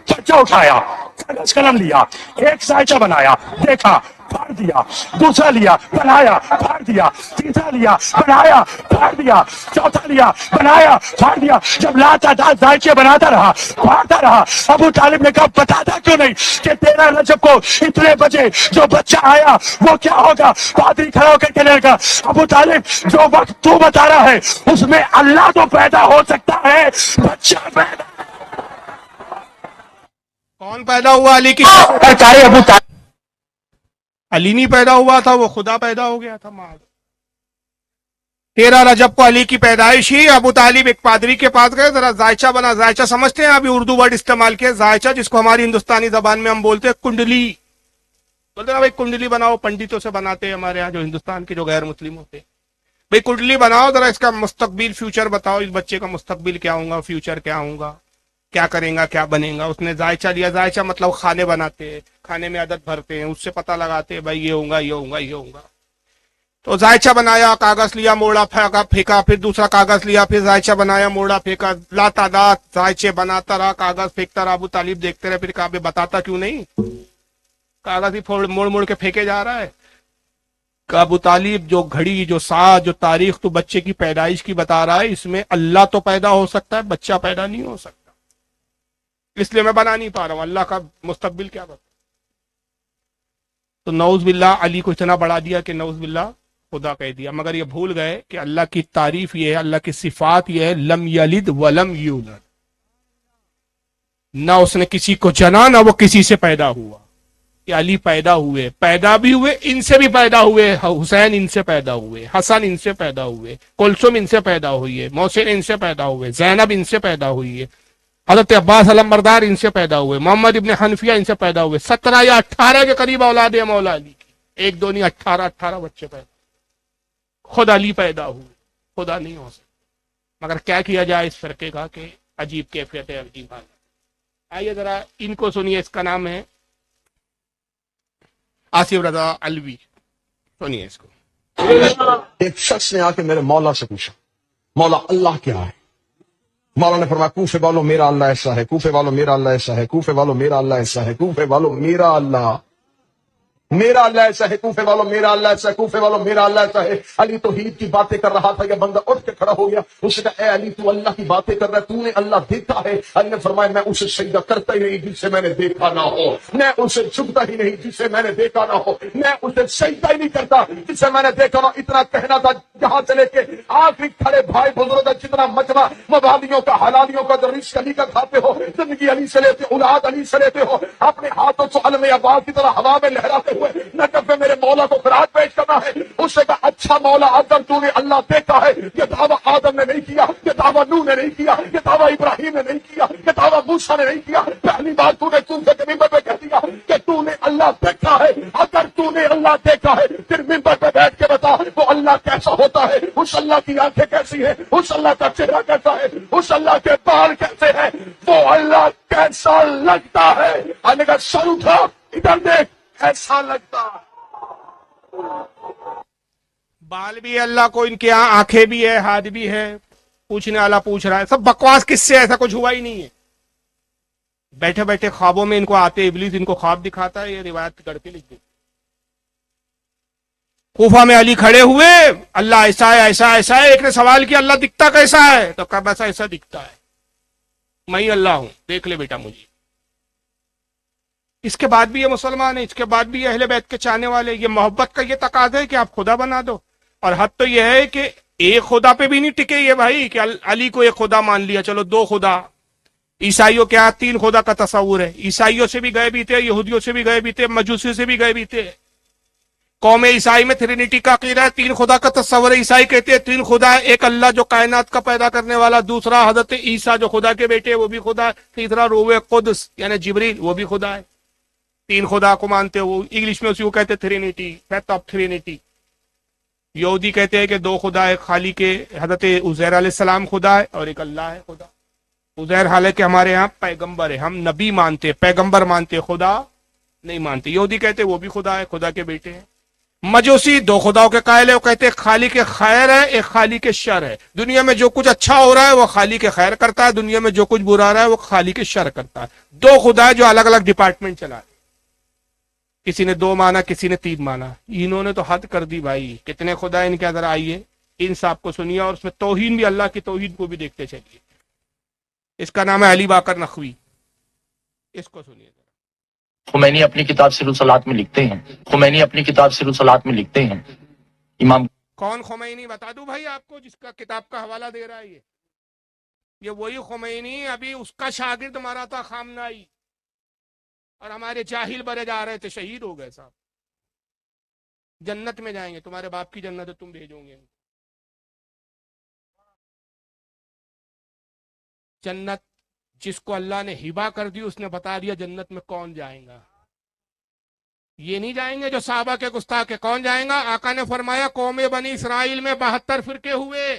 H: بچہ اٹھایا، کاغذ قلم لیا، ایک ذائچہ بنایا، دیکھا، پھاڑ دیا، دوسرا لیا، بنایا، پھاڑ دیا، تیسرا لیا، بنایا، پھاڑ دیا، چوتھا لیا، بنایا، پھاڑ دیا۔ جب لاتعداد ذائچے بناتا رہا، پھاڑتا رہا، ابو طالب نے کہا بتاتا کیوں نہیں کہ 13 رجب کو اتنے بجے جو بچہ آیا وہ کیا ہوگا؟ پادری کھڑا ہو کر کہنے لگا ابو طالب جو وقت تو بتا رہا ہے اس میں اللہ تو پیدا ہو سکتا ہے، بچہ پیدا
A: کون پیدا ہوا؟ علی کی
H: ابو طالب
A: علی نہیں پیدا ہوا تھا، وہ خدا پیدا ہو گیا تھا۔ 13 رجب کو علی کی پیدائش ہی، ابو طالب ایک پادری کے پاس گئے، ذرا ذائچہ بنا۔ ذائچہ سمجھتے ہیں؟ ابھی اردو ورڈ استعمال کیا، ذائچہ، جس کو ہماری ہندوستانی زبان میں ہم بولتے ہیں کنڈلی، بولتے ہیں بھائی کنڈلی بناؤ، پنڈتوں سے بناتے ہیں ہمارے ہاں جو ہندوستان کے جو غیر مسلم ہوتے ہیں، بھائی کنڈلی بناؤ، ذرا اس کا مستقبل فیوچر بتاؤ، اس بچے کا مستقبل کیا ہوگا، فیوچر کیا ہوگا۔ کیا کریں گا کیا بنے گا. اس نے ذائچہ لیا. ذائچہ مطلب کھانے بناتے ہیں, کھانے میں عدد بھرتے ہیں, اس سے پتہ لگاتے ہیں بھائی یہ ہوگا یہ ہوگا یہ ہوگا. تو ذائچہ بنایا, کاغذ لیا, موڑا پھینکا, پھر دوسرا کاغذ لیا, پھر ذائچہ بنایا, موڑا پھینکا, لاتعداد ذائچے بناتا رہا, کاغذ پھینکتا رہا. ابو طالب دیکھتے رہے, پھر کہا بے بتاتا کیوں نہیں, کاغذ ہی موڑ موڑ کے پھینکے جا رہا ہے. کہ ابو طالب جو گھڑی جو ساعت جو تاریخ تو بچے کی پیدائش کی بتا رہا ہے, اس میں اللہ تو پیدا ہو سکتا ہے, بچہ پیدا نہیں ہو سکتا, اس لیے میں بنا نہیں پا رہا ہوں. اللہ کا مستقبل کیا بتا. تو نعوذ باللہ علی کو اتنا بڑھا دیا کہ نعوذ باللہ خدا کہہ دیا. مگر یہ بھول گئے کہ اللہ کی تعریف یہ ہے, اللہ کی صفات یہ ہے, لم یلد ولم یولد, نہ اس نے کسی کو جنا نہ وہ کسی سے پیدا ہوا. کہ علی پیدا ہوئے, پیدا بھی ہوئے, ان سے بھی پیدا ہوئے, حسین ان سے پیدا ہوئے, حسن ان سے پیدا ہوئے, کلثوم ان سے پیدا ہوئی ہے, محسن ان سے پیدا ہوئے, زینب ان سے پیدا ہوئی ہے, حضرت عباس علمبردار ان سے پیدا ہوئے, محمد ابن حنفیہ ان سے پیدا ہوئے. 17 یا 18 کے قریب اولاد ہے مولا علی کی, 1 2 نہیں 18 بچے پیدا. خود علی پیدا ہوئے, خدا نہیں ہو سکتا. مگر کیا کیا جائے اس فرقے کا کہ عجیب کیفیت ہے, عجیب حال. آئیے ذرا ان کو سنیے. اس کا نام ہے آصف رضا علوی. سنیے اس کو.
F: ایک شخص نے آ کے میرے مولا سے پوچھا مولا اللہ کیا ہے. مولا نے فرمایا کوفے والوں میرا اللہ ایسا ہے, کوفے والوں میرا اللہ ایسا ہے, کوفے والوں میرا اللہ ایسا ہے, کوفے والوں میرا اللہ ایسا ہے, کوفے والوں میرا اللہ ایسا ہے, کوفے والوں میرا اللہ ایسا ہے. علی توحید کی باتیں کر رہا تھا, یہ بندہ اٹھ کے کھڑا ہو گیا. اس نے کہا اے علی تو اللہ کی باتیں کر رہا ہے, تو نے اللہ دیکھا ہے. علی نے فرمایا میں اسے سجدہ کرتا ہی نہیں جسے میں نے دیکھا نہ ہو, میں اسے جھکتا ہی نہیں جسے میں نے دیکھا نہ ہو, میں اسے سجدہ ہی نہیں کرتا جسے میں نے دیکھا نہ. اتنا کہنا تھا جہاں سے لے کے آخری کھڑے بھائی بزرگ کا جتنا مجمع مبادیوں کا حلالیوں کا رزق علی کا کھاتے ہو, زندگی علی سے لیتے, اولاد علی سے لیتے ہو, اپنے ہاتھوں سے علم عباس کی طرح ہوا میں لہراتے ہوئے نقب میں میرے مولا کو خراج پیش کرنا ہے. اس نے کہا اچھا مولا اگر تو نے اللہ دیکھا ہے, یہ دعویٰ آدم نے نہیں کیا, یہ دعویٰ نوح نے نہیں کیا, یہ دعویٰ ابراہیم نے نہیں کیا, یہ دعویٰ موسیٰ نے نہیں کیا. پہلی بات تو نے سے ممبر پہ کہہ دیا کہ تو نے اللہ دیکھا ہے. اگر تو نے اللہ دیکھا ہے پھر ممبر پہ بیٹھ کے بتا وہ اللہ کیسا ہوتا ہے, اس اللہ کی آنکھیں کیسی ہیں, اس اللہ کا چہرہ کیسا ہے, اس اللہ کے بال کیسے ہیں, وہ اللہ کیسا لگتا ہے. آنے کا سر اٹھا ادھر دیکھ ایسا لگتا ہے.
A: بال بھی ہے اللہ کو, ان کے یہاں آنکھیں بھی ہے, ہاتھ بھی ہے. پوچھنے والا پوچھ رہا ہے, سب بکواس کس سے, ایسا کچھ ہوا ہی نہیں ہے. بیٹھے بیٹھے خوابوں میں ان کو آتے ابلیس ان کو خواب دکھاتا ہے, یہ روایت کر کے لکھ دی. کوفہ میں علی کھڑے ہوئے, اللہ ایسا ہے ایسا ایسا ہے. ایک نے سوال کیا اللہ دکھتا کیسا ہے, تو کہا بس ایسا دکھتا ہے, میں ہی اللہ ہوں, دیکھ لے بیٹا مجھے. اس کے بعد بھی یہ مسلمان ہے, اس کے بعد بھی یہ اہل بیت کے چاہنے والے. یہ محبت کا یہ تقاضا ہے کہ آپ خدا بنا دو. اور حد تو یہ ہے کہ ایک خدا پہ بھی نہیں ٹکے یہ بھائی کہ علی کو ایک خدا مان لیا, چلو 2 خدا. عیسائیوں کے ہاں 3 خدا کا تصور ہے. عیسائیوں سے بھی گئے بھی تھے, یہودیوں سے بھی گئے بھی تھے, مجوسیوں سے بھی گئے بھی تھے. قوم عیسائی میں ٹرینٹی کا عقیدہ ہے, 3 خدا کا تصور ہے. عیسائی کہتے ہیں 3 خدا ہے, ایک اللہ جو کائنات کا پیدا کرنے والا, دوسرا حضرت عیسیٰ جو خدا کے بیٹے وہ بھی خدا ہے, تیسرا روح قدس یعنی جبریل وہ بھی خدا ہے. 3 خدا کو مانتے ہو. وہ انگلش میں اسی کو کہتے ٹرینٹی, فیتھ آف ٹرینٹی. یہودی کہتے ہیں کہ 2 خدا ہے, خالی کے حضرت عزیر علیہ السلام خدا ہے اور ایک اللہ ہے خدا. عزیر حالانکہ ہمارے ہاں پیغمبر ہے, ہم نبی مانتے, پیغمبر مانتے, خدا نہیں مانتے. یہودی کہتے وہ بھی خدا ہے, خدا کے بیٹے ہیں. مجوسی 2 خداؤں کے قائل ہے, وہ کہتے ہیں خالق خیر ہے, ایک خالق شر ہے. دنیا میں جو کچھ اچھا ہو رہا ہے وہ خالق خیر کرتا ہے, دنیا میں جو کچھ برا ہو رہا ہے وہ خالق شر کرتا ہے. 2 خدا ہے جو الگ الگ ڈپارٹمنٹ چلا رہے. کسی نے 2 مانا, کسی نے 3 مانا. انہوں نے تو حد کر دی بھائی. کتنے خدا ان کے اندر آئیے ان صاحب کو سنیے, اور اس میں توہین بھی, اللہ کی توحید کو بھی دیکھتے چلیے. اس کا نام ہے علی باقر نقوی, اس کو سنیے.
K: خمینی اپنی کتاب سیر الصلاۃ میں لکھتے ہیں, خمینی اپنی کتاب سیر الصلاۃ میں لکھتے ہیں امام.
A: کون خمینی بتا دوں بھائی آپ کو جس کا کتاب کا حوالہ دے رہا ہے. یہ وہی خمینی ابھی اس کا شاگرد مارا تھا خامنائی, اور ہمارے جاہل بڑے جا رہے تھے, شہید ہو گئے صاحب. جنت میں جائیں گے, تمہارے باپ کی جنت ہے, تم بھیجو گے. جنت جس کو اللہ نے ہبا کر دی اس نے بتا دیا جنت میں کون جائیں گا. یہ نہیں جائیں گے جو صحابہ کے گستاخ کے. کون جائیں گا؟ آقا نے فرمایا قوم بنی اسرائیل میں 72 فرقے ہوئے,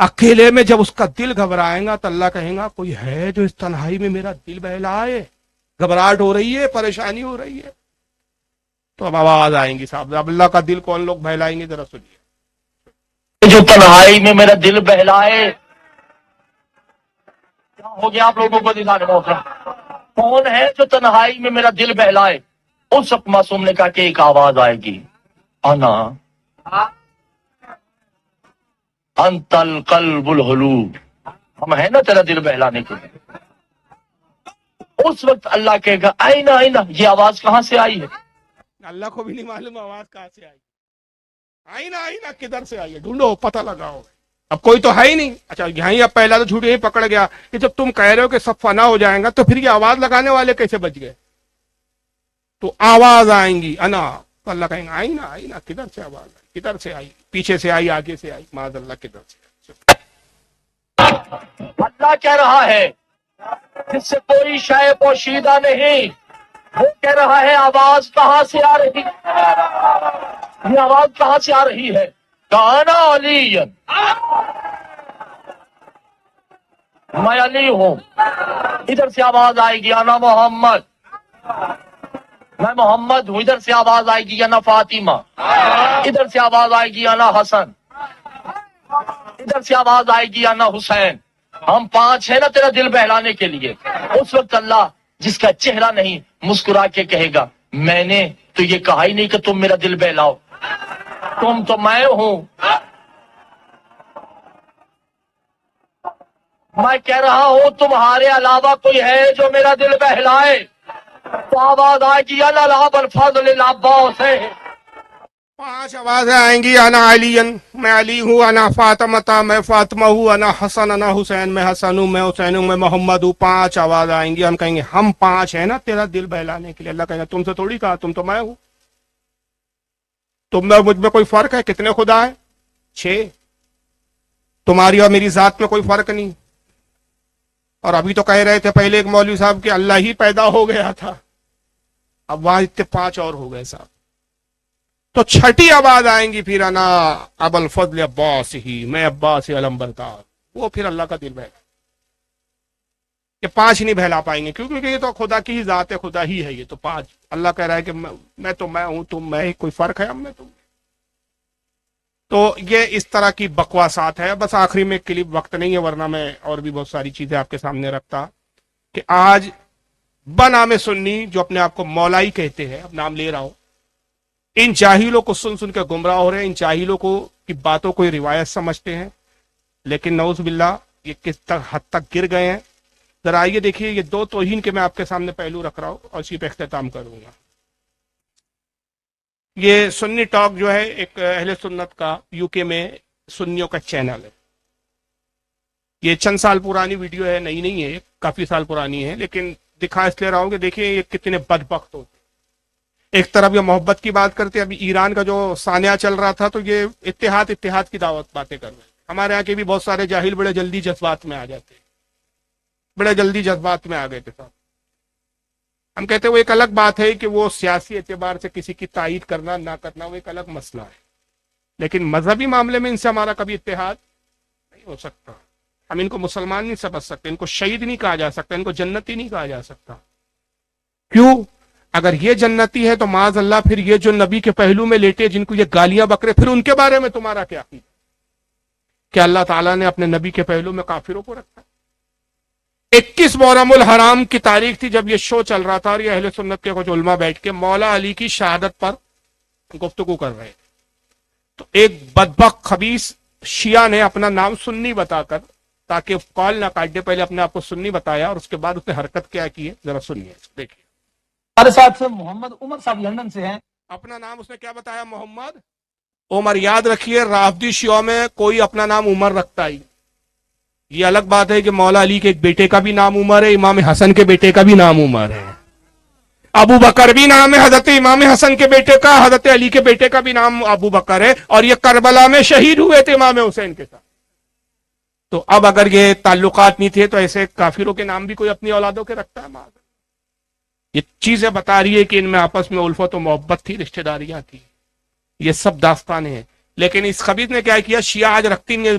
A: اکیلے میں جب اس کا دل گھبرائے گا تو اللہ کہیں گا کوئی ہے جو اس تنہائی میں میرا دل بہلائے، گھبراہٹ ہو رہی ہے، پریشانی ہو رہی ہے، تو اب آواز آئیں گی صاحب، اب اللہ کا دل کون لوگ بہلائیں گے ذرا سنیے۔
K: جو تنہائی میں میرا دل بہلائے، کیا ہو گیا آپ لوگوں کو دکھانے محترم؟ کون ہے جو تنہائی میں میرا دل بہلائے؟ اس وقت معصوم نے کہا کہ ایک آواز آئے گی، انا انت القلب الحلوب، ہم ہیں نا تیرا دل بہلانے کے لیے۔ اس وقت اللہ کہے گا آئینہ آئینہ، یہ آواز کہاں سے آئی ہے؟
A: اللہ کو بھی نہیں معلوم آواز کہاں سے آئی، آئینہ آئینہ کدھر سے آئی ہے، ڈھونڈو پتہ لگاؤ۔ اب کوئی تو ہے ہی نہیں، اچھا یہیں اب پہلا تو جھوٹ یہیں پکڑ گیا کہ جب تم کہہ رہے ہو کہ سب فنا ہو جائیں گا تو پھر یہ آواز لگانے والے کیسے بچ گئے؟ تو آواز آئیں گی انا، تو اللہ کہیں گے آئینہ آئینہ کدھر سے آواز آئی، کدھر سے آئی، پیچھے سے آئی، آگے سے آئی، معاذ اللہ کدھر سے آئی۔
K: اللہ کہہ رہا ہے جس سے کوئی شے پوشیدہ نہیں، وہ کہہ رہا ہے آواز کہاں سے آ رہی، یہ آواز کہاں سے آ رہی ہے؟ کانا علی، میں علی ہوں۔ ادھر سے آواز آئے گی انا محمد، میں محمد ہوں۔ ادھر سے آواز آئے گی انا فاطمہ، ادھر سے آواز آئے گی انا حسن، ادھر سے آواز آئے گی انا حسین۔ ہم پانچ ہیں نا تیرا دل بہلانے کے لیے۔ اس وقت اللہ جس کا چہرہ نہیں مسکرا کے کہے گا میں نے تو یہ کہا ہی نہیں کہ تم میرا دل بہلاؤ، تم تو میں ہوں۔ میں کہہ رہا ہوں تمہارے علاوہ کوئی ہے جو میرا دل بہلائے، تو آواز آئے گی انا الاب الفضل العباس ہے۔
A: پانچ آوازیں آئیں گی، انا علی، میں علی ہوں، انا فاطمہ، میں فاطمہ ہوں، انا حسن، انا حسین، میں حسن ہوں، میں حسین ہوں، میں محمد ہوں۔ پانچ آواز آئیں گی، ہم کہیں گے ہم پانچ ہیں نا تیرا دل بہلانے کے لیے۔ اللہ کہیں گا تم سے تھوڑی کہا، تم تو میں ہوں، تم میں مجھ میں کوئی فرق ہے؟ کتنے خدا ہیں؟ 6۔ تمہاری اور میری ذات میں کوئی فرق نہیں۔ اور ابھی تو کہہ رہے تھے پہلے ایک مولوی صاحب کہ اللہ ہی پیدا ہو گیا تھا، اب وہاں اتنے 5 اور ہو گئے صاحب۔ تو چھٹی آواز آئیں گی پھر انا ابو الفضل عباس ہی، میں عباس علم بردار، وہ پھر اللہ کا دل بہلا۔ یہ 5 نہیں بہلا پائیں گے کیونکہ یہ تو خدا کی ہی ذات ہے، خدا ہی ہے یہ تو 5۔ اللہ کہہ رہا ہے کہ میں تو میں ہوں، تم میں، کوئی فرق ہے ہم میں تم میں؟ تو یہ اس طرح کی بکواسات ہے۔ بس آخری میں کلپ، وقت نہیں ہے ورنہ میں اور بھی بہت ساری چیزیں آپ کے سامنے رکھتا، کہ آج بنام سنی جو اپنے آپ کو مولائی کہتے ہیں، اب نام لے رہا ہوں، ان جاہلوں کو سن سن کے گمراہ ہو رہے ہیں۔ ان جاہلوں کو کی باتوں کو روایت سمجھتے ہیں، لیکن نعوذ باللہ یہ کس حد تک گر گئے ہیں۔ ذرا آئیے دیکھیے، یہ 2 توہین کے میں آپ کے سامنے پہلو رکھ رہا ہوں اور اسی پہ اختتام کروں گا۔ یہ سنی ٹاک جو ہے ایک اہل سنت کا UK میں سنیوں کا چینل ہے۔ یہ چند سال پرانی ویڈیو ہے، نئی نہیں ہے، کافی سال پرانی ہے، لیکن دکھا اس لیے رہا ہوں کہ دیکھیں یہ کتنے بدبخت ہوتے۔ ایک طرف یہ محبت کی بات کرتے، ابھی ایران کا جو سانحہ چل رہا تھا تو یہ اتحاد کی دعوت باتیں کر رہے ہیں۔ ہمارے یہاں کے بھی بہت سارے جاہل بڑے جلدی جذبات میں آ جاتے، بڑے جلدی جذبات میں آ گئے تھے صاحب۔ ہم کہتے ہیں وہ ایک الگ بات ہے کہ وہ سیاسی اعتبار سے کسی کی تائید کرنا نہ کرنا وہ ایک الگ مسئلہ ہے، لیکن مذہبی معاملے میں ان سے ہمارا کبھی اتحاد نہیں ہو سکتا۔ ہم ان کو مسلمان نہیں سمجھ سکتے، ان کو شہید نہیں کہا جا سکتا، ان کو جنتی نہیں کہا جا سکتا۔ کیوں؟ اگر یہ جنتی ہے تو معاذ اللہ پھر یہ جو نبی کے پہلو میں لیٹے جن کو یہ گالیاں بکرے، پھر ان کے بارے میں تمہارا کیا عقیدہ؟ کہ اللہ تعالیٰ نے اپنے نبی کے پہلو میں کافروں کو رکھا؟ 21 محرم الحرام کی تاریخ تھی جب یہ شو چل رہا تھا اور یہ اہل سنت کے کچھ علماء بیٹھ کے مولا علی کی شہادت پر گفتگو کر رہے تھے، تو ایک بدبخت خبیث شیعہ نے اپنا نام سنی بتا کر، تاکہ کال نہ کاٹ دے، پہلے اپنے آپ کو سنی بتایا اور اس کے بعد اس نے حرکت کیا کی ہے، ذرا سنیے، دیکھیے۔
I: ہمارے ساتھ محمد عمر صاحب لندن سے ہیں۔
A: اپنا نام اس نے کیا بتایا؟ محمد عمر۔ یاد رکھیے رافضی شیعوں میں کوئی اپنا نام عمر رکھتا ہی، یہ الگ بات ہے کہ مولا علی کے ایک بیٹے کا بھی نام عمر ہے، امام حسن کے بیٹے کا بھی نام عمر ہے، ابو بکر بھی نام ہے حضرت امام حسن کے بیٹے کا، حضرت علی کے بیٹے کا بھی نام ابو بکر ہے، اور یہ کربلا میں شہید ہوئے تھے امام حسین کے ساتھ۔ تو اب اگر یہ تعلقات نہیں تھے تو ایسے کافروں کے نام بھی کوئی اپنی اولادوں کے رکھتا ہے؟ یہ چیزیں بتا رہی ہے کہ ان میں آپس میں الفت و محبت تھی، رشتہ داریاں تھی، یہ سب داستانیں ہیں۔ لیکن اس خبیث نے کیا کیا؟ شیعہ آج رکھتی نہیں،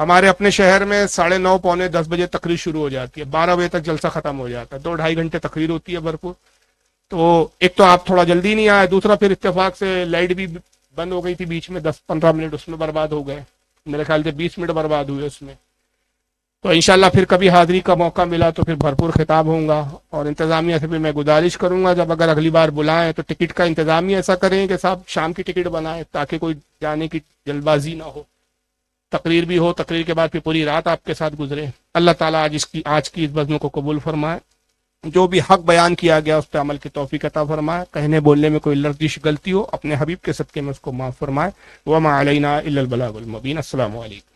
A: ہمارے اپنے شہر میں 9:30 پونے 10 بجے تقریر شروع ہو جاتی ہے، 12 بجے تک جلسہ ختم ہو جاتا ہے، 2-2.5 گھنٹے تقریر ہوتی ہے بھرپور. تو ایک تو آپ تھوڑا جلدی نہیں آئے، دوسرا پھر اتفاق سے لائٹ بھی بند ہو گئی تھی بیچ میں، 10-15 منٹ اس میں برباد ہو گئے، میرے خیال سے 20 منٹ برباد ہوئے اس میں. تو انشاءاللہ پھر کبھی حاضری کا موقع ملا تو پھر بھرپور خطاب ہوں گا. اور انتظامیہ سے بھی میں گزارش کروں گا جب اگر اگلی بار بلائیں تو ٹکٹ کا انتظام ہی ایسا کریں کہ صاحب شام کی ٹکٹ بنائیں تاکہ کوئی جانے کی جلد بازی نہ ہو، تقریر بھی ہو، تقریر کے بعد پھر پوری رات آپ کے ساتھ گزرے. اللہ تعالیٰ آج کی اس بزم کو قبول فرمائے، جو بھی حق بیان کیا گیا اس پہ عمل کی توفیق عطا فرمائے، کہنے بولنے میں کوئی لرزش غلطی ہو اپنے حبیب کے صدقے میں اس کو معاف فرمائے. وما علینا الا البلاغ المبین. السلام علیکم.